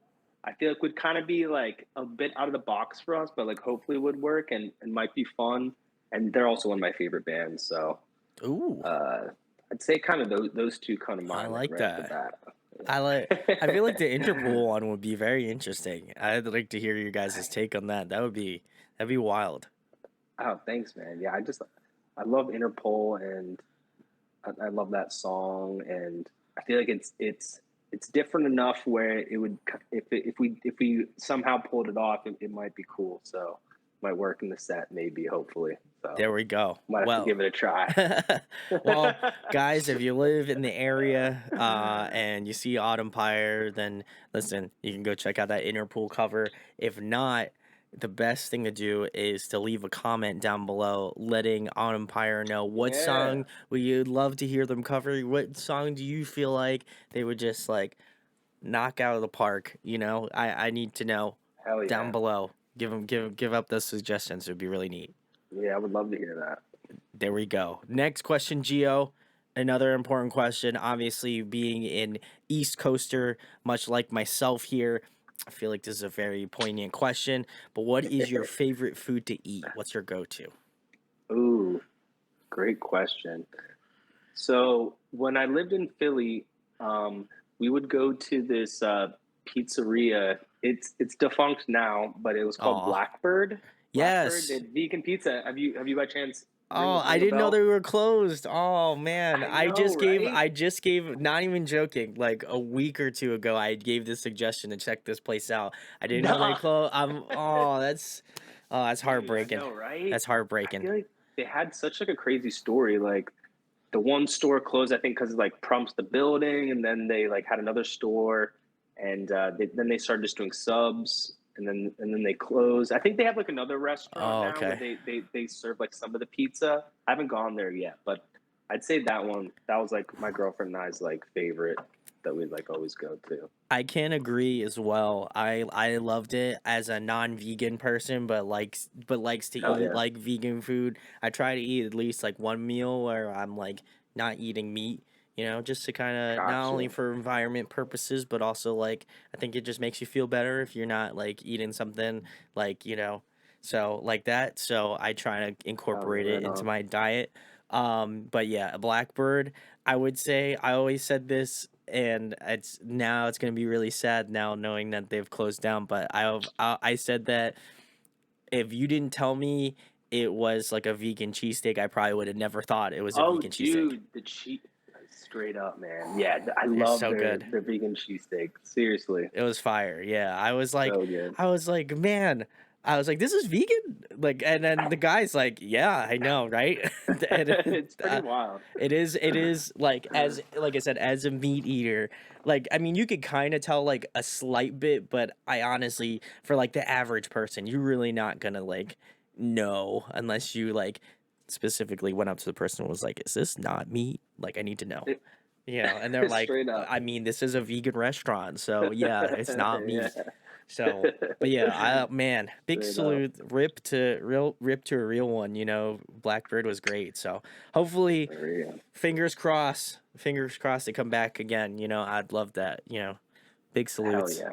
I feel like would kind of be like a bit out of the box for us, but like hopefully would work and might be fun. And they're also one of my favorite bands. So Ooh, uh, I'd say kind of those two come to I mind like like right off the that. bat. I like. I feel like the Yeah. Interpol one would be very interesting. I'd like to hear your guys' take on that. That'd be wild. Oh, thanks, man. Yeah, I love Interpol and I love that song, and I feel like it's different enough where it would if we somehow pulled it off, it might be cool. So might work in the set, maybe, hopefully. So There we go. might have to Well, give it a try. well, guys, if you live in the area and you see Autumn Pyre, then listen, you can go check out that Interpol cover. If not, the best thing to do is to leave a comment down below letting Autumn Pyre know what Yeah, song would you love to hear them cover. What song do you feel like they would just like knock out of the park? I need to know hell down yeah, below. Give up those suggestions. It would be really neat. yeah. I would love to hear that. There we go. Next question, Geo. Another important question. Obviously, being an East Coaster, much like myself here, I feel like this is a very poignant question. But what is your favorite food to eat? What's your go to? Ooh, great question. So when I lived in Philly, we would go to this pizzeria. It's defunct now, but it was called Oh, Blackbird. Blackbird, they yes. had vegan pizza. Have you by chance Oh, I ring a didn't know they bell? were closed. Oh man, I know, right? I just gave, not even joking, like a week or two ago, I gave this suggestion to check this place out. I didn't know they Nah, closed. That's dude, I heartbreaking. know, right? That's I heartbreaking. feel like they had such like a crazy story. Like the one store closed, I think, because like prompts the building, and then they like had another store, and then they started just doing subs, and then they closed. I think they have like another restaurant Oh, now where okay. they serve like some of the pizza. I haven't gone there yet, but I'd say that one that was like my girlfriend and I's like favorite that we'd like always go to. I can agree as well. I loved it as a non-vegan person, but likes to Hell eat yeah, like vegan food. I try to eat at least like one meal where I'm like not eating meat, just to kind of not only gotcha. for environment purposes, but also like I think it just makes you feel better if you're not like eating something like, so like that. So I try to Hell yeah, incorporate it right into on. my diet. But yeah, a blackbird, I would say I always said this, and it's gonna be really sad now knowing that they've closed down. But I said that if you didn't tell me it was like a vegan cheesesteak, I probably would have never thought it was a Oh, vegan cheesesteak. dude, the cheese, straight up, man. Yeah, I They're love so their good. their vegan cheesesteak. Seriously, It was fire. Yeah, I was like, so good. man. I was like, this is vegan. Like, and then the guy's like, yeah, I know, right? and It's pretty wild. it is like, as like I said, as a meat eater, like I mean you could kind of tell like a slight bit, but I honestly, for like the average person, you're really not gonna like know unless you like specifically went up to the person and was like, is this not meat? Like I need to know. It, And they're like, straight up. I mean, this is a vegan restaurant, so yeah, it's not Yeah. meat. So, but yeah, man, big Straight up. salute, rip to a real one. Blackbird was great. So hopefully, For real. fingers crossed they come back again. I'd love that. Big Hell salutes. yeah.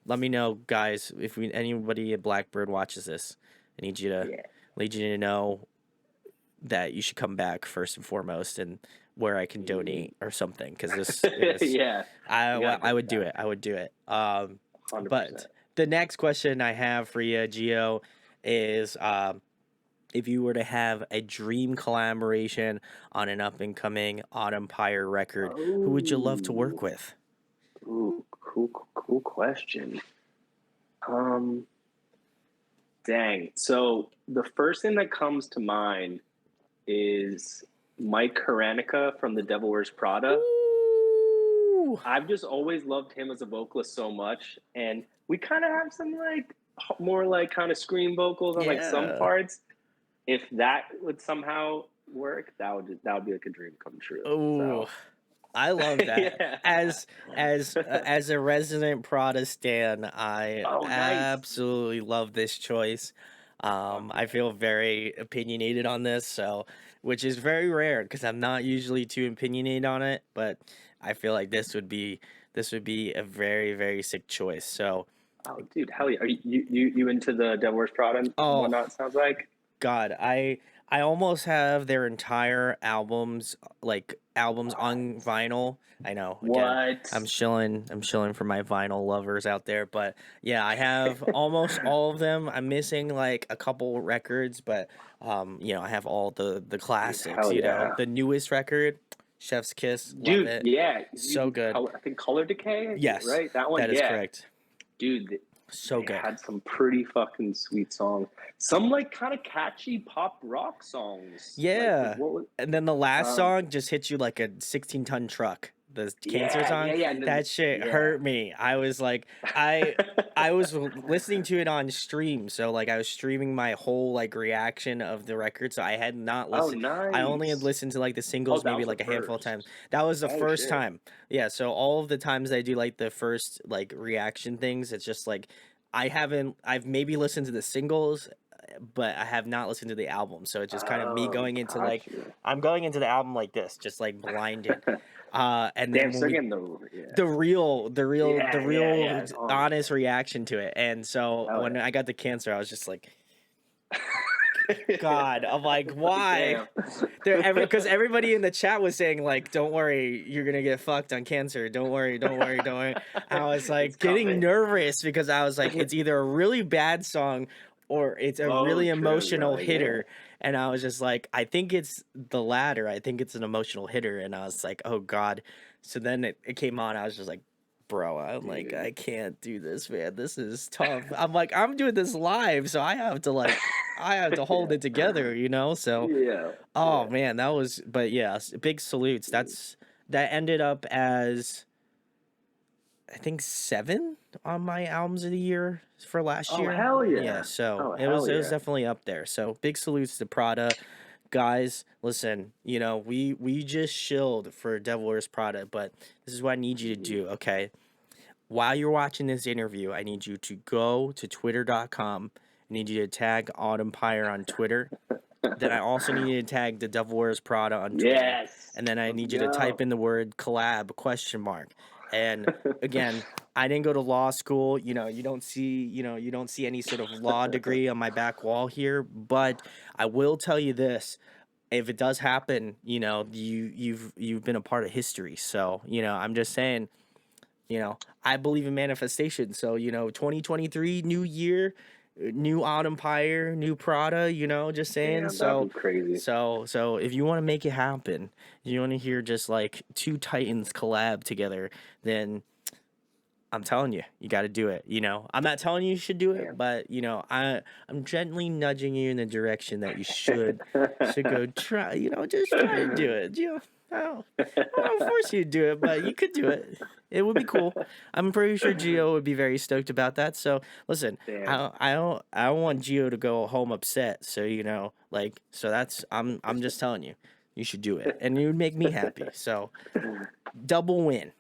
Let me know, guys, if anybody at Blackbird watches this. I Yeah. need you to know that you should come back first and foremost, and where I can Mhm. donate or something, because this Yeah. We gotta I bring it would do back. it. I would do it. But 100%. the next question I have for you, Gio, is if you were to have a dream collaboration on an up and coming Autumn Pyre record, who would you love to work Oh. with? Ooh, cool question. Um, Dang. So the first thing that comes to mind is Mike Karanica from The Devil Wears Ooh, Prada. I've just always loved him as a vocalist so much, and we kind of have some like more like kind of scream vocals on like some Yeah. parts. If that would somehow work, that would be like a dream come true. Oh, So I love that. yeah. As a resident Protestant, I Oh, nice. absolutely love this choice. Fuck I yeah. feel very opinionated on this, so which is very rare because I'm not usually too opinionated on it, but I feel like this would be a very, very sick choice. So, Oh, dude, hell yeah. Are you into the Devil Wears Prada and oh, whatnot? Sounds like. God, I almost have their entire albums, like albums on What? vinyl. I know, again, What? I'm chilling for my vinyl lovers out there, but yeah, I have almost all of them. I'm missing like a couple records, but you know, I have all the Dude, classics, hell you know. yeah. The newest record, Chef's Kiss, love Dude, it. yeah. So good. I think Color Decay, Yes, right? That one, that is yeah. correct. Dude, So they good. had some pretty fucking sweet songs. Some like kind of catchy pop rock songs. Like Yeah. what was And then the last um song just hits you like a 16-ton truck. The Cancer yeah, song, yeah, yeah, and then that shit yeah. hurt me. I was like, I was listening to it on stream, so like I was streaming my whole like reaction of the record. So I had not Oh, listened. I only had nice. listened to like the Oh, singles that maybe was the like a handful of times. first. That was the Oh first shit. time. Yeah. So all of the times I do like the first like reaction things, it's just like I've maybe listened to the singles, but I have not listened to the album. So it's just kind of me Oh, going into got like you. I'm going into the album like this, just like blinded. And then Damn, when still we getting yeah. the Yeah, yeah, real yeah. Oh honest reaction to it. And so hell when yeah. I got the Cancer, I was just like, God, I'm like, why? Damn. Because everybody in the chat was saying like, "Don't worry, you're gonna get fucked on Cancer. Don't worry, don't worry, don't worry." I was It's like getting coming. nervous because I was like, it's either a really bad song or it's a Oh, really true. emotional You're like, hitter. And I was just like, I think it's the latter. I think it's an emotional hitter. And I was like, oh God. So then it came on. I was just like, bro, I'm like, dude. I can't do this, man. This is tough. I'm like, I'm doing this live, so I have to hold Yeah. it together, you know? So, Yeah. oh Yeah. man, that was, but yeah, big salutes. Dude. That ended up as, I think, 7 on my albums of the year for last Oh, year. hell Yeah, yeah. so Oh, hell it was yeah. definitely up there. So big salutes to Prada. Guys, listen, you know, we just shilled for Devil Wears Prada, but this is what I need you to Mhm. do, okay? While you're watching this interview, I need you to go to twitter.com. I need you to tag Autumn Pyre on Twitter. Then I also need you to tag the Devil Wears Prada on Twitter. Yes. And then I Let's need you to type go. in the word collab question mark. And again, I didn't go to law school. You know, you don't see any sort of law degree on my back wall here, but I will tell you this. If it does happen, you know, you've been a part of history. So, you know, I'm just saying, you know, I believe in manifestation. So, you know, 2023, new year, new Autumn Pyre, new Prada, you know, just saying. Damn, that'd be So, crazy. so if you want to make it happen, you want to hear just like two Titans collab together, then I'm telling you, you got to do it. You know, I'm not telling you should do it, Damn. but you know, I'm gently nudging you in the direction that you should go try. You know, just try to do it. You know, I don't force you to do it, but you could do it. It would be cool. I'm pretty sure Gio would be very stoked about that. So listen, Damn. I don't want Gio to go home upset. So you know, like, so that's I'm just telling you, you should do it, and it would make me happy. So double win,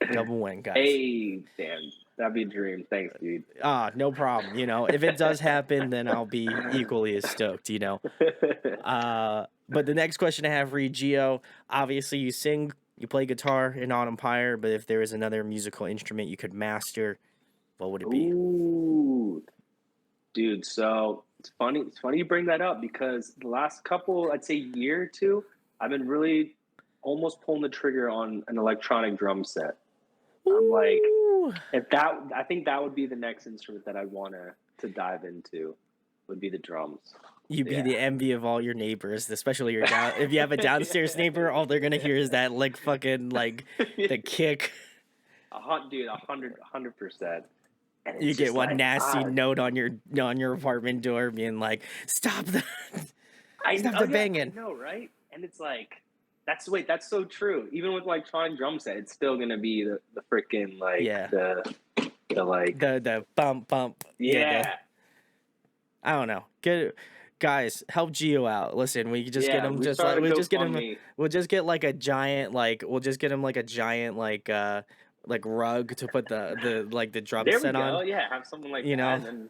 guys. Hey, damn. That'd be a dream. Thanks, dude. No problem. You know, if it does happen, then I'll be equally as stoked, you know. But the next question I have for you, Gio, obviously you sing, you play guitar in Autumn Pyre, but if there was another musical instrument you could master, what would it be? Ooh, dude. So it's funny. It's funny you bring that up because the last couple, I'd say year or two, I've been really almost pulling the trigger on an electronic drum set. I'm like, Ooh. I think that would be the next instrument that I'd want to dive into, would be the drums. You'd be Yeah. the envy of all your neighbors, especially your down. If you have a downstairs neighbor, all they're gonna hear is that like fucking like the kick. Dude, 100%. And You it's get just one like, nasty note on your apartment door, being like, "Stop the I stop oh the yeah, I banging." know, right? And it's like That's so true. Even with electronic drum set, it's still gonna be the freaking like Yeah. the like The bump bump. Yeah, yeah I don't know. Get guys, help Geo out. Listen, we could just get yeah. him We just like started a GoFundMe. we'll just get like a giant like we'll just get him like a giant like rug to put the drum There we set go. on, Yeah, have something like you that, know. and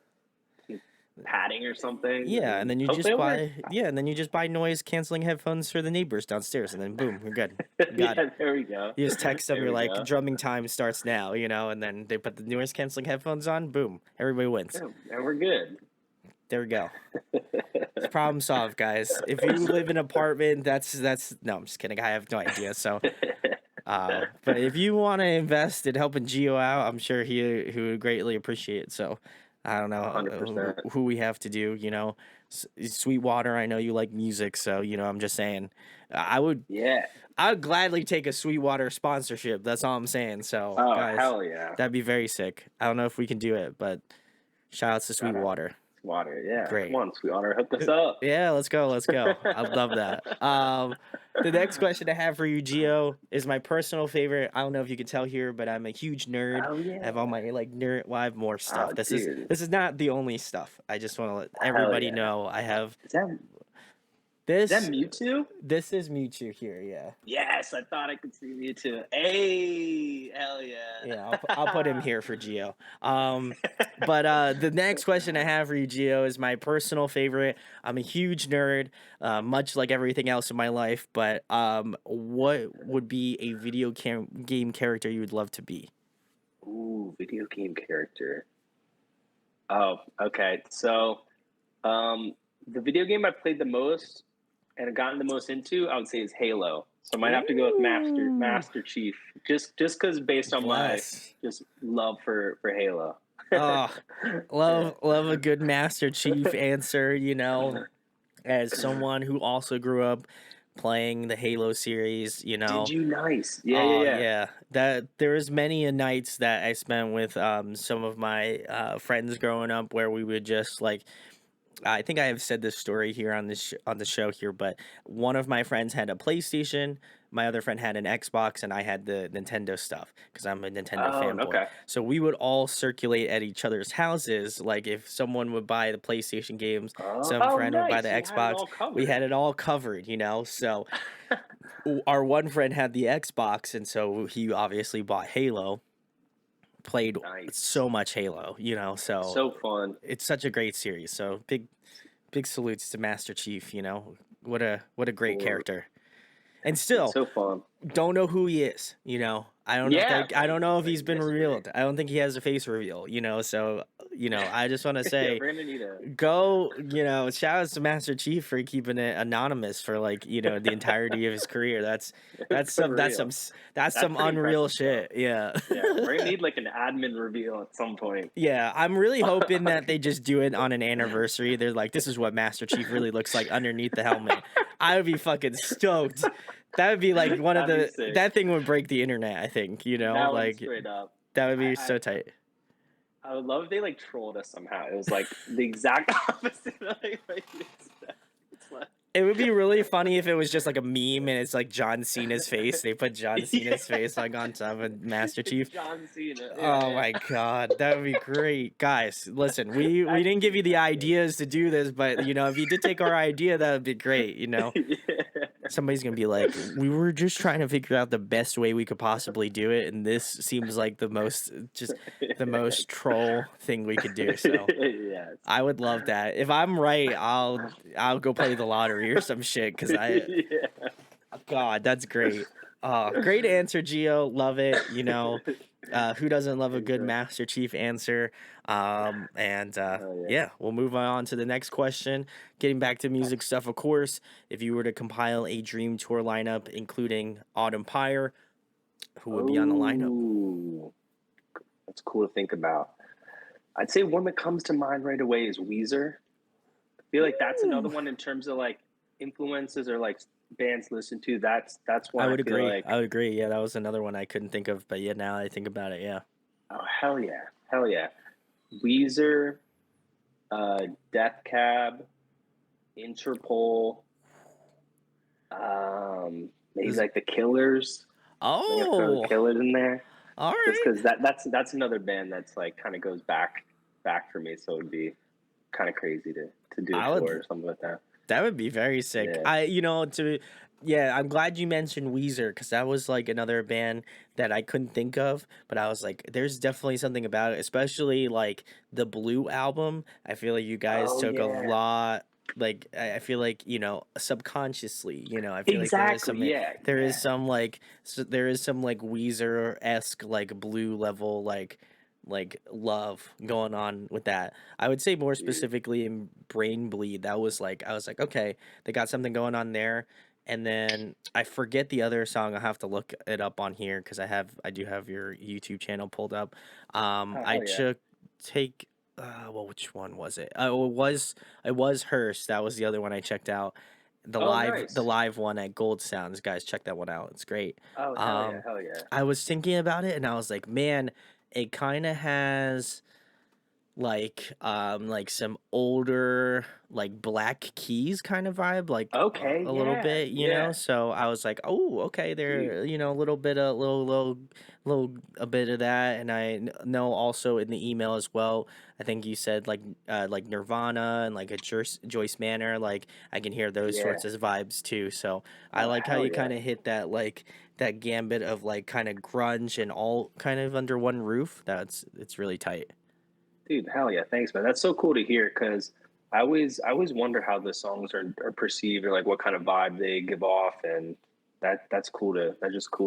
then padding or something, Yeah, and and then you hopefully just it'll work. buy yeah, and then you just buy noise canceling headphones for the neighbors downstairs and then boom, we're good. You got it. Yeah, there we go. You just text them, There you're we like, go. drumming time starts now, and then they put the noise canceling headphones on, boom, everybody wins. Yeah, and we're good. There we go. It's problem solved, guys. If you live in an apartment, that's no, I'm just kidding. I have no idea. So, but if you want to invest in helping Geo out, I'm sure he would greatly appreciate it. So, I don't know 100%. who we have to do. Sweetwater. I know you like music, so I'm just saying, I would Yeah. I would gladly take a Sweetwater sponsorship. That's all I'm saying. So, Oh guys, hell yeah. that'd be very sick. I don't know if we can do it, but shout outs to Shout out. Sweetwater. Water, yeah. Come Great. on, Sweetwater, hook us up. Yeah, let's go. Let's go. I love that. The next question I have for you, Gio, is my personal favorite. I don't know if you can tell here, but I'm a huge nerd. Oh I have all yeah. my like nerd. Well, I have more stuff. Oh This is dude. this is not the only stuff. I just want to let Hell everybody yeah. know I have Is that this. Mewtwo? This is Mewtwo here. Yeah. Yes, I thought I could see Mewtwo. Hey, hell yeah. Yeah, I'll put him here for Geo. But the next question I have for you, Geo, is my personal favorite. I'm a huge nerd, much like everything else in my life. But what would be a game character you would love to be? Ooh, video game character. Oh, okay. So, the video game I played the most and have gotten the most into, I would say, is Halo. So I might have to go with Master Chief, just because based on my Bless. just love for Halo. Oh, love a good Master Chief answer. As someone who also grew up playing the Halo series. Did you? Nice. Yeah, Oh yeah, yeah. yeah, that there was many a nights that I spent with some of my friends growing up where we would just like I think I have said this story here on on the show here, but one of my friends had a PlayStation, my other friend had an Xbox, and I had the Nintendo stuff because I'm a Nintendo Oh, fanboy. okay. So we would all circulate at each other's houses. Like if someone would buy the PlayStation games, some Oh, friend would buy the nice. You had it Xbox. all We covered. had it all covered. So our one friend had the Xbox, and so he obviously bought Halo. Played Nice. so much Halo. So So fun. it's such a great series. So big salutes to Master Chief. What a great Or character. And still so fun. don't know who he is. I don't know Yeah, I right. don't know It's if like he's been mystery. revealed. I don't think he has a face reveal. So I just want to Yeah, say we're gonna need a go. Shout out to Master Chief for keeping it anonymous for like the entirety of his career. That's for that's real. some Pretty unreal impressive stuff. shit. Yeah. Yeah, we're gonna need like an admin reveal at some point. Yeah, I'm really hoping that they just do it on an anniversary. They're like, this is what Master Chief really looks like underneath the helmet. I would be fucking stoked. That would be like one of That'd be sick. that thing would break the internet, I think, That one like straight up. that would be I, so tight. I would love if they like trolled us somehow. It was like the exact opposite. It's like It would be really funny if it was just like a meme and it's like John Cena's face. They put John Cena's face like on top of Master Chief. John Cena. Oh my god, that would be great. Guys, listen, we didn't give you the ideas to do this, but if you did take our idea, that would be great, Yeah. Somebody's gonna be like, we were just trying to figure out the best way we could possibly do it, and this seems like the most troll thing we could do. So Yeah. I would love that. If I'm right, I'll go play the lottery or some shit because Yeah. God, that's great. Great answer, Geo. Love it. Who doesn't love a good Master Chief answer? Yeah, we'll move on to the next question. Getting back to music stuff, of course. If you were to compile a dream tour lineup, including Autumn Pyre, who would be on the lineup? Ooh, that's cool to think about. I'd say one that comes to mind right away is Weezer. I feel like that's another one in terms of like influences or like bands listen to. That's one I would feel agree. like. I would agree. Yeah, that was another one I couldn't think of, but yeah, now I think about it, yeah. Oh hell yeah, hell yeah. Weezer, Death Cab, Interpol. maybe like the Killers. I'm gonna throw the Oh, Killers in there, all just right. because that's another band that's like kind of goes back for me. So it'd be kind of crazy to do a I tour would or something like that. That would be very sick. Yeah. Yeah, I'm glad you mentioned Weezer because that was like another band that I couldn't think of, but I was like, there's definitely something about it, especially like the Blue album. I feel like you guys Oh took a yeah. lot. Like I feel like subconsciously, I feel like Exactly. Yeah. there is Yeah. some like there is some like Weezer esque like Blue level like love going on with that. I would say more Dude. specifically in Brain Bleed, that was like I was like, okay, they got something going on there. And then I forget the other song. I'll have to look it up on here because I do have your YouTube channel pulled up. Oh I hell yeah. took take well, which one was it? It was Hearst. That was the other one I checked out. Oh The nice. live one at Gold Sounds. Guys, check that one out. It's great. Oh hell yeah. Um, Hell yeah. I was thinking about it and I was like, man, it kind of has like some older like Black Keys kind of vibe, like Okay. a little Yeah. bit, Yeah. so I was like, oh, okay, Dude. there, a little bit of little a bit of that. And know also in the email as well, I think you said like Nirvana and like a Joyce Manor, like I can hear those Yeah. sorts of vibes too. So I Oh like how hell you yeah. kind of hit that gambit of like kind of grunge and all kind of under one roof. It's really tight. Dude, hell yeah. Thanks, man. That's so cool to hear because I always wonder how the songs are perceived or like what kind of vibe they give off, and that's just cool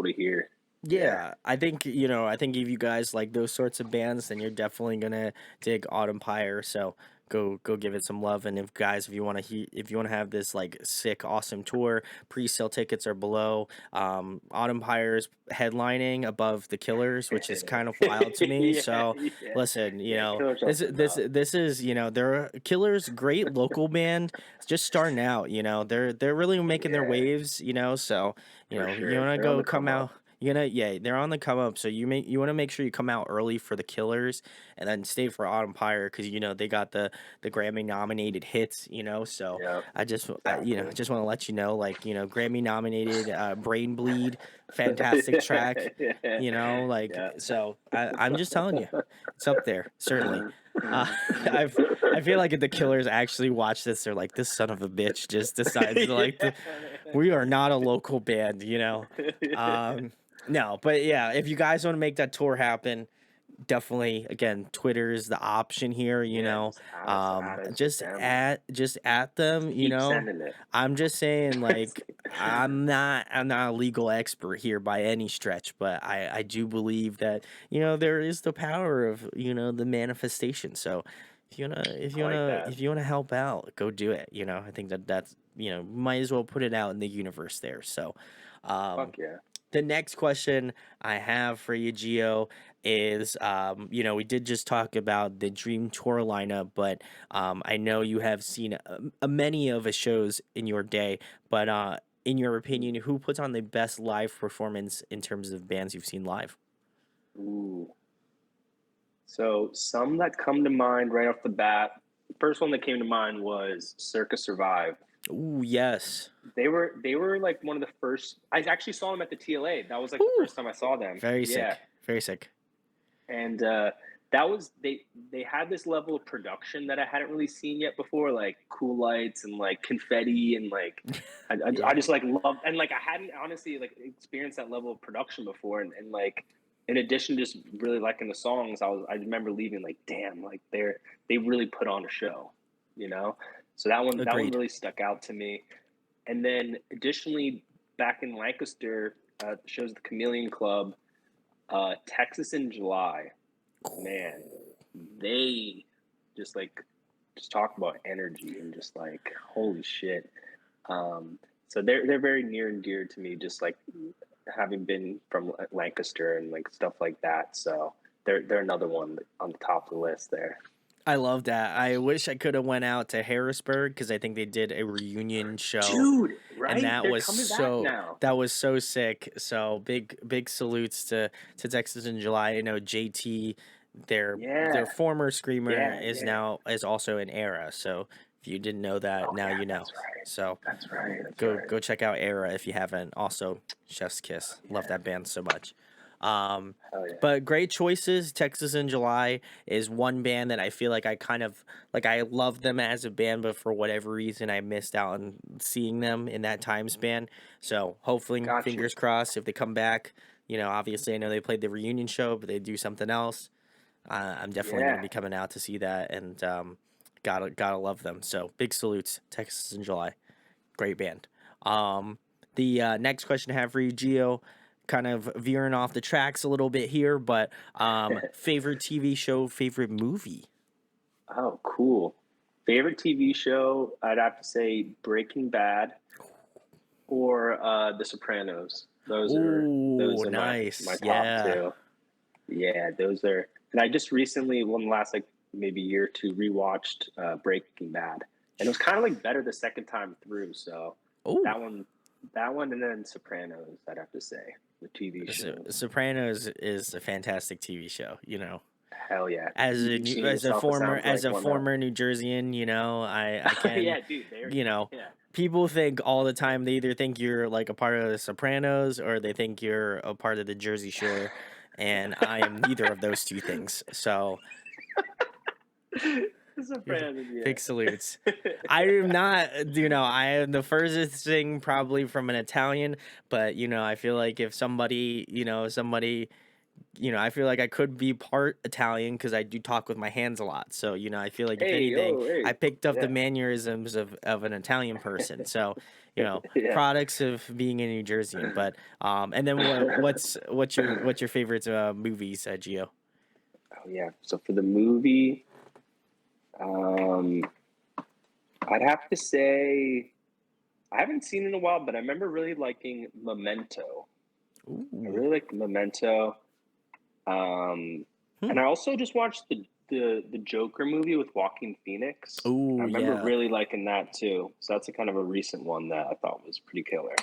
to hear. Yeah. Yeah, I think if you guys like those sorts of bands, then you're definitely gonna dig Autumn Pyre. So go give it some love. And if you want to if you want to have this like sick awesome tour, pre-sale tickets are below. Autumn Pyre is headlining above the Killers, which is kind of wild to me. Yeah, So yeah. listen, Yeah, Killers off the top. this is they're Killers, great local band, just starting out. They're really making their Yeah, waves. So for you sure. want to They're on go the come come out. up. Yeah, they're on the come up. So you want to make sure you come out early for the Killers, and then stay for Autumn Pyre because they got the Grammy nominated hits. So Yeah, I exactly. just want to let you know, like Grammy nominated Brain Bleed, fantastic track. Yeah, Like, yeah. so I'm just telling you, it's up there certainly. Uh, I feel like if the Killers actually watch this, they're like, this son of a bitch just decides to like Yeah. we are not a local band. No, but yeah, if you guys want to make that tour happen, definitely again, Twitter is the option here. Yeah, just add us with them. Just at them. Keep sending it. I'm just saying, like, I'm not a legal expert here by any stretch, but I do believe that there is the power of the manifestation. So I like that. if you wanna help out, go do it. I think that's might as well put it out in the universe there. So, um, Fuck yeah. the next question I have for you, Gio, is we did just talk about the Dream Tour lineup, but I know you have seen many of the shows in your day, but in your opinion, who puts on the best live performance in terms of bands you've seen live? Ooh. So some that come to mind right off the bat. First one that came to mind was Circus Survive. Ooh, yes. They were like one of the first. I actually saw them at the TLA. That was like the Ooh, first time I saw them. very Yeah, sick. Very sick. and that was they had this level of production that I hadn't really seen yet before, like cool lights and like confetti and like I Yeah, just like loved, and like I hadn't honestly like experienced that level of production before, and like in addition to just really liking the songs, I remember leaving like damn, like they really put on a show, you know. So that one agreed. really stuck out to me. And then additionally, back in Lancaster, shows the Chameleon Club, Texas in July. Man, they just like just talk about energy and just like holy shit. So they're very near and dear to me, just like having been from Lancaster and like stuff like that. So they're another one on the top of the list there. I love that. I wish I could have went out to Harrisburg because I think they did a reunion show, Dude, and right? They're coming back now. that was so sick. So big salutes to Texas in July. JT, their Yeah, former screamer yeah, is yeah. now is also an era. So If you didn't know that, Oh now yeah, you know. that's right. So That's right. That's go right. check out Era if you haven't. Also, Chef's Kiss. Love Yeah. that band so much. Um, Hell yeah. but great choices. Texas in July is one band that I feel like I kind of like. I love them as a band, but for whatever reason, I missed out on seeing them in that time span. So hopefully, Got you. fingers crossed, if they come back. Obviously, I know they played the reunion show, but they do something else. I'm definitely going to Yeah. be coming out to see that, and gotta love them. So big salutes, Texas in July, great band. Um, the next question I have for you, Gio, kind of veering off the tracks a little bit here, but favorite TV show, favorite movie. Oh, cool. Favorite TV show? I'd have to say Breaking Bad or The Sopranos. Oh, Those are my nice, top yeah. two. Yeah, those are. And I just recently, one last like maybe year or two, rewatched Breaking Bad, and it was kind of like better the second time through. So Oh, that one, and then Sopranos. I'd have to say the TV show. Sopranos is a fantastic TV show. Hell yeah! You've seen As a yourself. It former sounds like one of. New Jerseyan, I can, Yeah, dude. They're you know, yeah. people think all the time they either think you're like a part of the Sopranos or they think you're a part of the Jersey Shore, and I am neither of those two things. So The Sopranos. big Yeah. salutes. I am not, I am the furthest thing probably from an Italian, but I feel like if I feel like I could be part Italian because I do talk with my hands a lot. So, I feel like if Hey, anything, oh, I hey, picked up the yeah, mannerisms of an Italian person. So, yeah. products of being a New Jerseyan. But and then what's your favorite movies, Gio? Oh yeah. So for the movie, um, I'd have to say I haven't seen it in a while, but I remember really liking Memento. I Ooh. really liked Memento. Um, Hmm. and I also just watched the Joker movie with Joaquin Phoenix. I Ooh, remember yeah. really liking that too. So that's a kind of a recent one that I thought was pretty killer.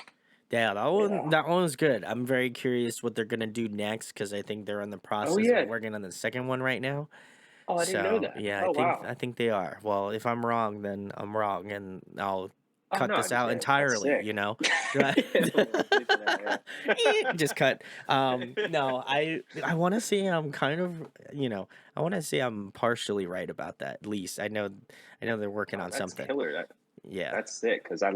Yeah, Yeah. that one was good. I'm very curious what they're gonna do next because I think they're in the Oh process of yeah. working on the second one right now. Oh, I didn't know So that. yeah, Oh wow. I think they are. Well, if I'm wrong, then I'm wrong, and I'll Oh cut no, this out yeah, that's entirely. sick. Yeah, we'll bleep it out, yeah. Just cut. No, I want to say I'm kind of I want to say I'm partially right about that. At least I know they're working Oh, on that's something. killer. Yeah. That's sick because I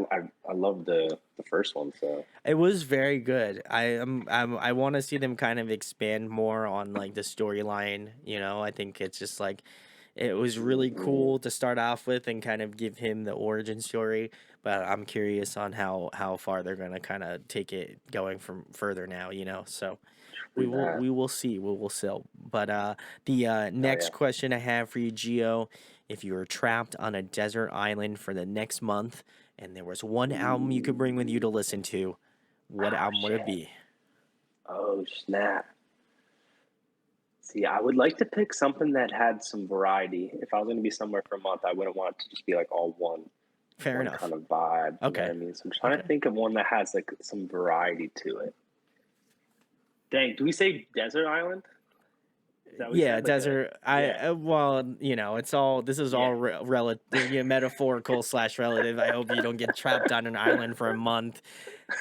love the first one. So It was very good. I want to see them kind of expand more on like the storyline. I think it's just like it was really mhm. cool to start off with and kind of give him the origin story. But I'm curious on how far they're gonna kind of take it going from further now. So True that. we will see. We will see. But the Oh next yeah. question I have for you, Gio, if you were trapped on a desert island for the next month and there was one album you could bring with you to Ooh. listen to, what Oh album would it shit. be? Oh snap. See, I would like to pick something that had some variety. If I was going to be somewhere for a month, I wouldn't want it to just be like all Fair one enough. kind of vibe. You know what Okay. I mean? So I'm trying to Okay. think of one that has like some variety to it. Dang, do we say desert island? Is that what we Yeah, said? Like a desert. yeah, Well, it's all. This is yeah. all relative, metaphorical slash relative. I hope you don't get trapped on an island for a month.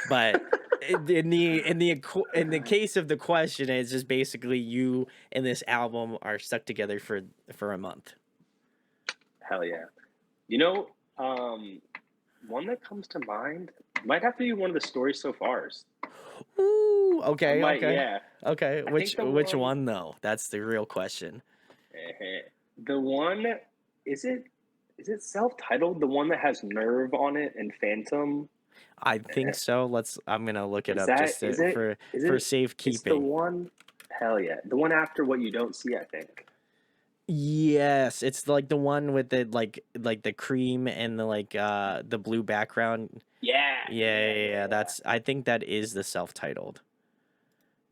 But in the case of the question, it's just basically you and this album are stuck together for a month. Hell yeah. You know, one that comes to mind might have to be one of the stories so far. Ooh. I Okay. might, Okay. yeah. Okay. I think Which one though? That's the real question. the one is it is it self-titled? The one that has Nerve on it and Phantom. I think Eh, so. I'm gonna look it Is up that just is it is for it? It's the safekeeping. one. Hell yeah, the one after What You Don't See. I think. Yes, it's like the one with the like the cream and the blue background. Yeah, Yeah, yeah, yeah, yeah, yeah. yeah. I think that is the self-titled.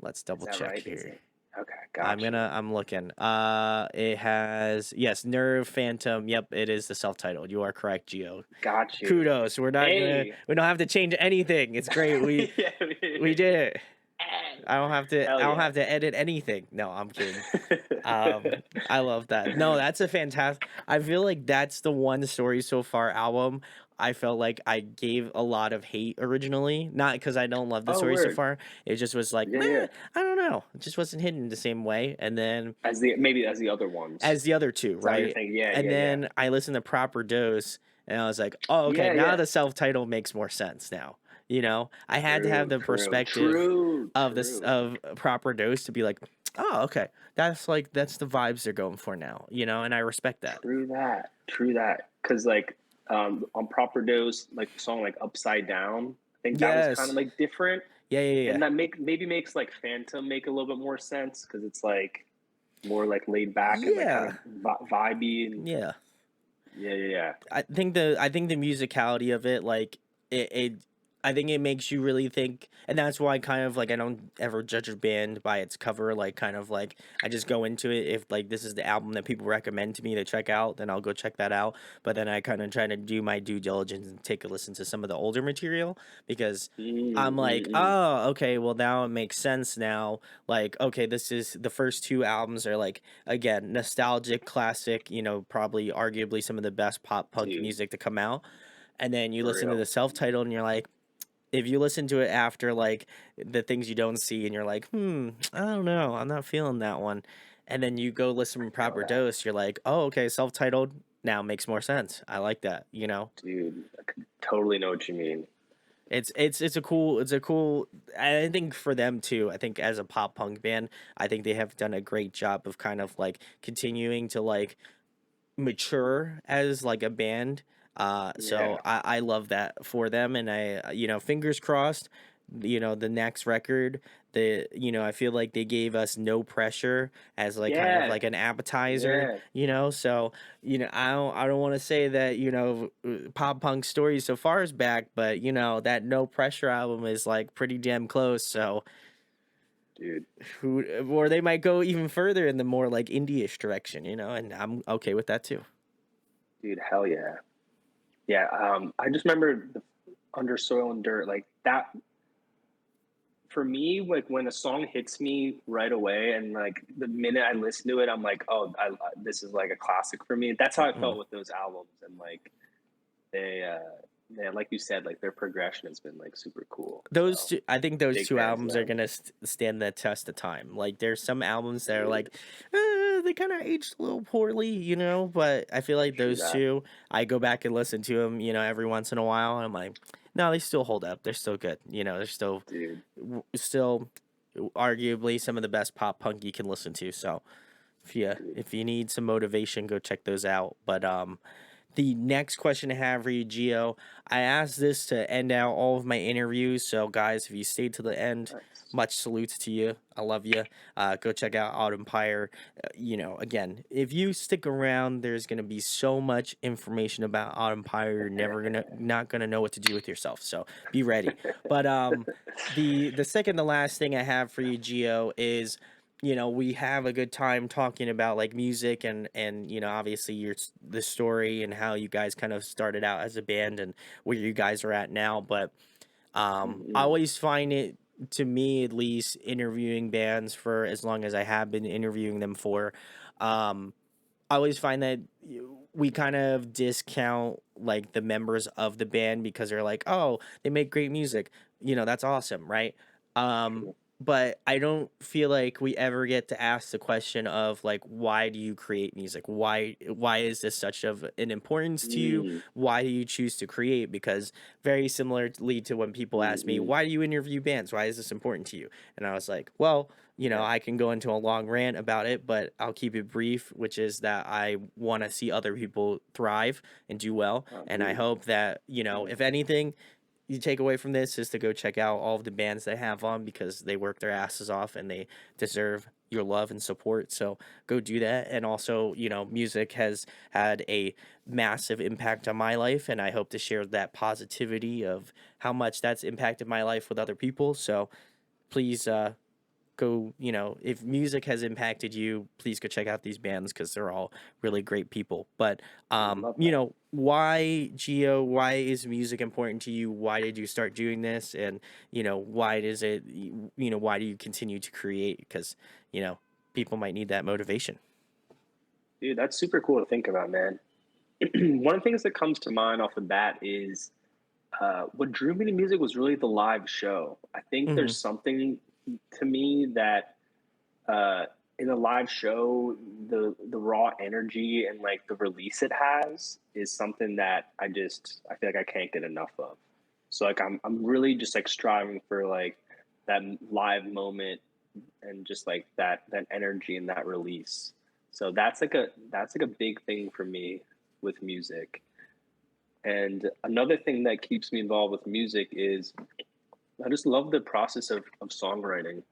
Let's Is double that check right? Is here. it? Okay, got you. I'm looking. It has, yes, Nerve Phantom. Yep, it is the self-titled. You are correct, Geo. Got you. Kudos. Hey. We don't have to change anything. It's great. Yeah, We did it. Hell I don't yeah. have to edit anything. No, I'm kidding. I love that. No, that's a fantastic. I feel like that's the one story so far album I felt like I gave a lot of hate originally. Not because I don't love the Oh, story so word. far. It just was like, Yeah, meh, yeah. I don't know. It just wasn't hitting the same way. And then As the maybe as the other ones. as the other two, Is that what you're right? thinking? Yeah, And yeah, yeah. then I listened to Proper Dose and I was like, oh, okay, Yeah, now yeah. the self title makes more sense now. You know, I had to have True, the true, perspective true, of this true. of Proper Dose to be like, oh, okay, that's the vibes they're going for now, you know, and I respect that. True that. True that. Because like on Proper Dose, like the song like Upside Down, I think that was kind of Yes, like different. yeah, yeah, yeah, And that maybe makes like Phantom make a little bit more sense because it's like more like laid back and like kind yeah, of vibey and yeah. yeah, yeah, yeah. I think the musicality of it, like it I think it makes you really think, and that's why kind of like I don't ever judge a band by its cover. Like kind of like I just go into it if like this is the album that people recommend to me to check out, then I'll go check that out. But then I kind of try to do my due diligence and take a listen to some of the older material because I'm like, Mm. oh, okay, well now it makes sense now. Like, okay, this is the first two albums are like again nostalgic, classic. You know, probably arguably some of the best pop punk Dude, music to come out. And then you for listen to the real. self titled and you're like, if you listen to it after like the things you don't see and you're like, I don't know, I'm not feeling that one. And then you go listen to Feel Proper that. Dose, you're like, oh, okay, self titled now makes more sense. I like that, you know? Dude, I could totally know what you mean. It's a cool I think for them too. I think as a pop punk band, I think they have done a great job of kind of like continuing to like mature as like a band. So Yeah. I love that for them, and I you know fingers crossed. You know the next record, the you know I feel like they gave us No Pressure as like kind of Yeah. like an appetizer. Yeah. You know, so you know I don't want to say that you know pop punk stories so far is back, but you know that No Pressure album is like pretty damn close. So Dude. who or they might go even further in the more like indie-ish direction. You know, and I'm okay with that too. Dude, hell yeah. Yeah. I just remember the Under Soil and Dirt, like that for me, like when a song hits me right away, and like the minute I listen to it, I'm like, oh, this is like a classic for me. That's how I Mm. felt with those albums, and like they, yeah, like you said, like their progression has been like super cool. Those So two, I think those big two fans of albums are them. gonna stand the test of time. Like, there's some albums that are Dude, like, they kind of aged a little poorly, you know. But I feel like true those that, two, I go back and listen to them, you know, every once in a while, and I'm like, no, they still hold up. They're still good. You know, they're still, dude. still, arguably some of the best pop punk you can listen to. So Dude. if you need some motivation, go check those out. But the next question I have for you, Gio, I asked this to end out all of my interviews. So, guys, if you stayed to the end, Nice. much salutes to you. I love you. Go check out Autumn Pyre. You know, again, if you stick around, there's gonna be so much information about Autumn Pyre. You're never gonna not gonna know what to do with yourself. So be ready. But the second to last thing I have for you, Gio, is you know we have a good time talking about like music and you know obviously your the story and how you guys kind of started out as a band and where you guys are at now, but I Mm-mm. always find it, to me at least, interviewing bands for as long as I have been interviewing them for, um I always find that we kind of discount like the members of the band because they're like, oh, they make great music. You know, that's awesome, right? Um, True. but I don't feel like we ever get to ask the question of like, why do you create music? Why is this such of an importance to you? Mm. Why do you choose to create? Because very similarly to when people ask me, Mm-mm. why do you interview bands? Why is this important to you? And I was like, well, you know, Yeah. I can go into a long rant about it, but I'll keep it brief, which is that I want to see other people thrive and do well. Oh, And I dude. hope that, you know, Yeah. if anything you take away from this is to go check out all of the bands they have on because they work their asses off and they deserve your love and support. So go do that. And also, you know, music has had a massive impact on my life. And I hope to share that positivity of how much that's impacted my life with other people. So please go, if music has impacted you, please go check out these bands because they're all really great people. But Love that. why, Geo, why is music important to you? Why did you start doing this? And why does it, why do you continue to create? Because people might need that motivation. Dude, that's super cool to think about, man. One of the things that comes to mind off the bat is what drew me to music was really the live show. I think Hmm. there's something to me that uh, in a live show, the raw energy and like the release it has is something that I feel like I can't get enough of. So like I'm really just like striving for like that live moment and just like that energy and that release. So that's like a big thing for me with music. And another thing that keeps me involved with music is I just love the process of songwriting.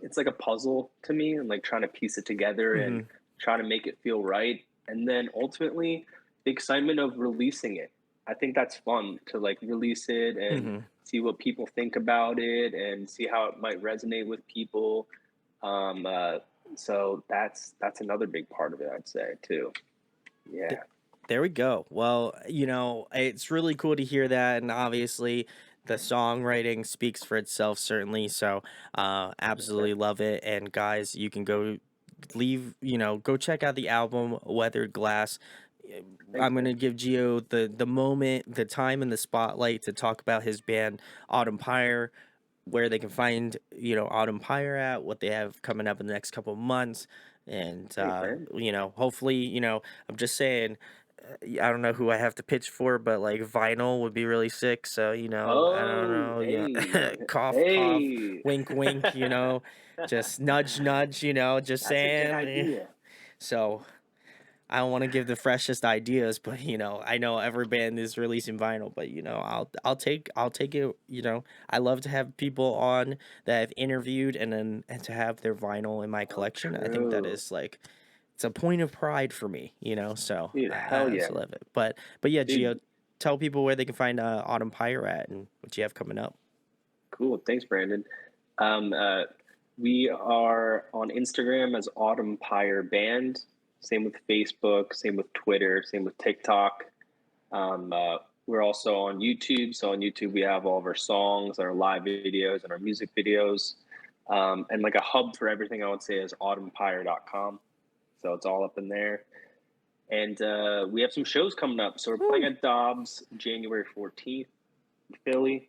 It's like a puzzle to me and like trying to piece it together and Hmm. try to make it feel right. And then ultimately the excitement of releasing it. I think that's fun to like release it and Hmm. see what people think about it and see how it might resonate with people. Um, uh, so that's another big part of it, I'd say too. Yeah, There we go. Well, it's really cool to hear that, and obviously, the songwriting speaks for itself, certainly. So, yes, sir. absolutely love it. And guys, you can go check out the album Weathered Glass. Thanks, I'm man. gonna give Gio the moment, the time, and the spotlight to talk about his band Autumn Pyre, where they can find Autumn Pyre at, what they have coming up in the next couple of months, and Thanks, man. hopefully, I'm just saying, I don't know who I have to pitch for, but like vinyl would be really sick. So I don't Oh, know, hey, cough, cough, hey. wink, wink, just nudge, nudge, just That's a good saying. idea. So I don't want to give the freshest ideas, but I know every band is releasing vinyl, but I'll take it. I love to have people on that I've interviewed and to have their vinyl in my Oh, collection. I think that true. is like it's a point of pride for me. So Dude, hell I yeah. just love it. But yeah, Gio, Dude, tell people where they can find Autumn Pyre at and what you have coming up. cool. Thanks, Brandon. Um, uh, we are on Instagram as Autumn Pyre Band. Same with Facebook, same with Twitter, same with TikTok. We're also on YouTube. So on YouTube, we have all of our songs, our live videos, and our music videos. And like a hub for everything, I would say, is autumnpyre.com. So it's all up in there. And we have some shows coming up. So we're playing Woo! at Dobbs January 14th in Philly.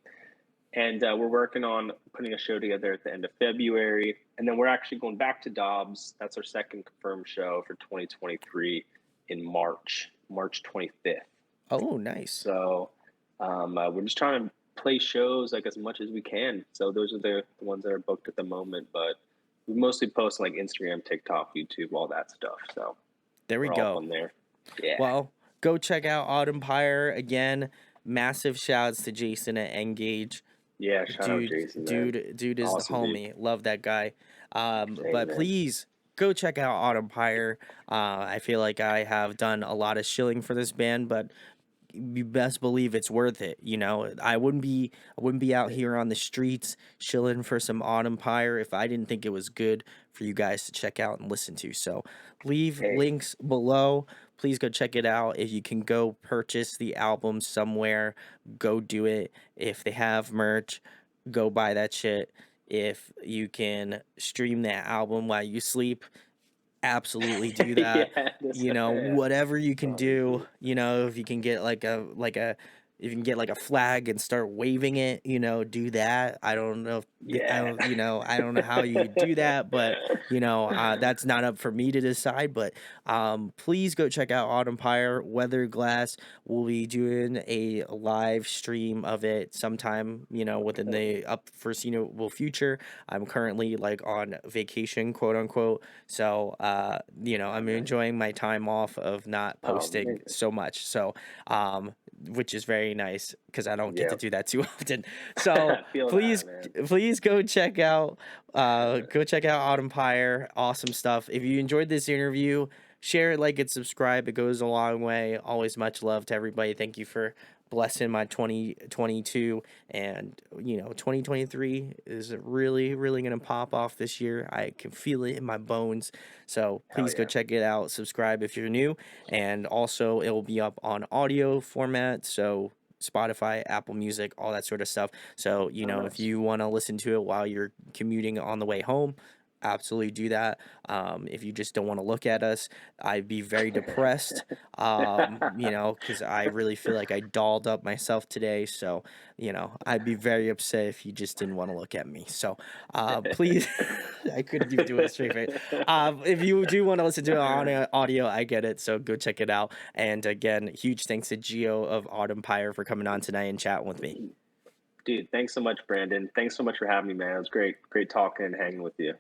And we're working on putting a show together at the end of February. And then we're actually going back to Dobbs. That's our second confirmed show for 2023 in March 25th. Oh, nice. So we're just trying to play shows like as much as we can. So those are the ones that are booked at the moment. But we mostly post like Instagram, TikTok, YouTube, all that stuff. So There we we're all up go. on there. Yeah. Well, go check out Autumn Pyre again. Massive shouts to Jason at Engage. Yeah. Shout out dude Jason, man. dude is the Awesome dude. homie. Love that guy. Same, But man. please go check out Autumn Pyre. I feel like I have done a lot of shilling for this band, but you best believe it's worth it. I wouldn't be out here on the streets shilling for some Autumn Pyre if I didn't think it was good for you guys to check out and listen to. So leave Hey. links below. Please go check it out. If you can go purchase the album somewhere, go do it. If they have merch, go buy that shit. If you can stream that album while you sleep, absolutely do that. Yeah. This. Yeah. Whatever you can Oh, do, dude. if you can get if you can get like a flag and start waving it, do that. I don't know if I Yeah. don't, I don't know how you do that, but that's not up for me to decide. But please go check out Autumn Pyre Weather Glass. We'll be doing a live stream of it sometime, within Hell the yeah. up foreseeable future. I'm currently like on vacation, quote unquote, so Oh, I'm nice. enjoying my time off of not Oh, posting amazing. so much. So which is very nice because I don't get to Yeah. do that too often. So Feel please that, man. please go check out Autumn Pyre. Awesome stuff. If you enjoyed this interview, share, like, and subscribe. It goes a long way. Always much love to everybody. Thank you for blessing my 2022, and 2023 is really really going to pop off this year. I can feel it in my bones. So Hell please go yeah. check it out, subscribe if you're new, and also it will be up on audio format, so Spotify, Apple Music, all that sort of stuff. So, Oh, if nice. you want to listen to it while you're commuting on the way home, absolutely do that. If you just don't want to look at us, I'd be very depressed, because I really feel like I dolled up myself today. So, I'd be very upset if you just didn't want to look at me. So, please, I couldn't even do it straight face. If you do want to listen to it on audio, I get it. So go check it out. And again, huge thanks to Gio of Autumn Pyre for coming on tonight and chatting with me. Dude, thanks so much, Brandon. Thanks so much for having me, man. It was great talking and hanging with you.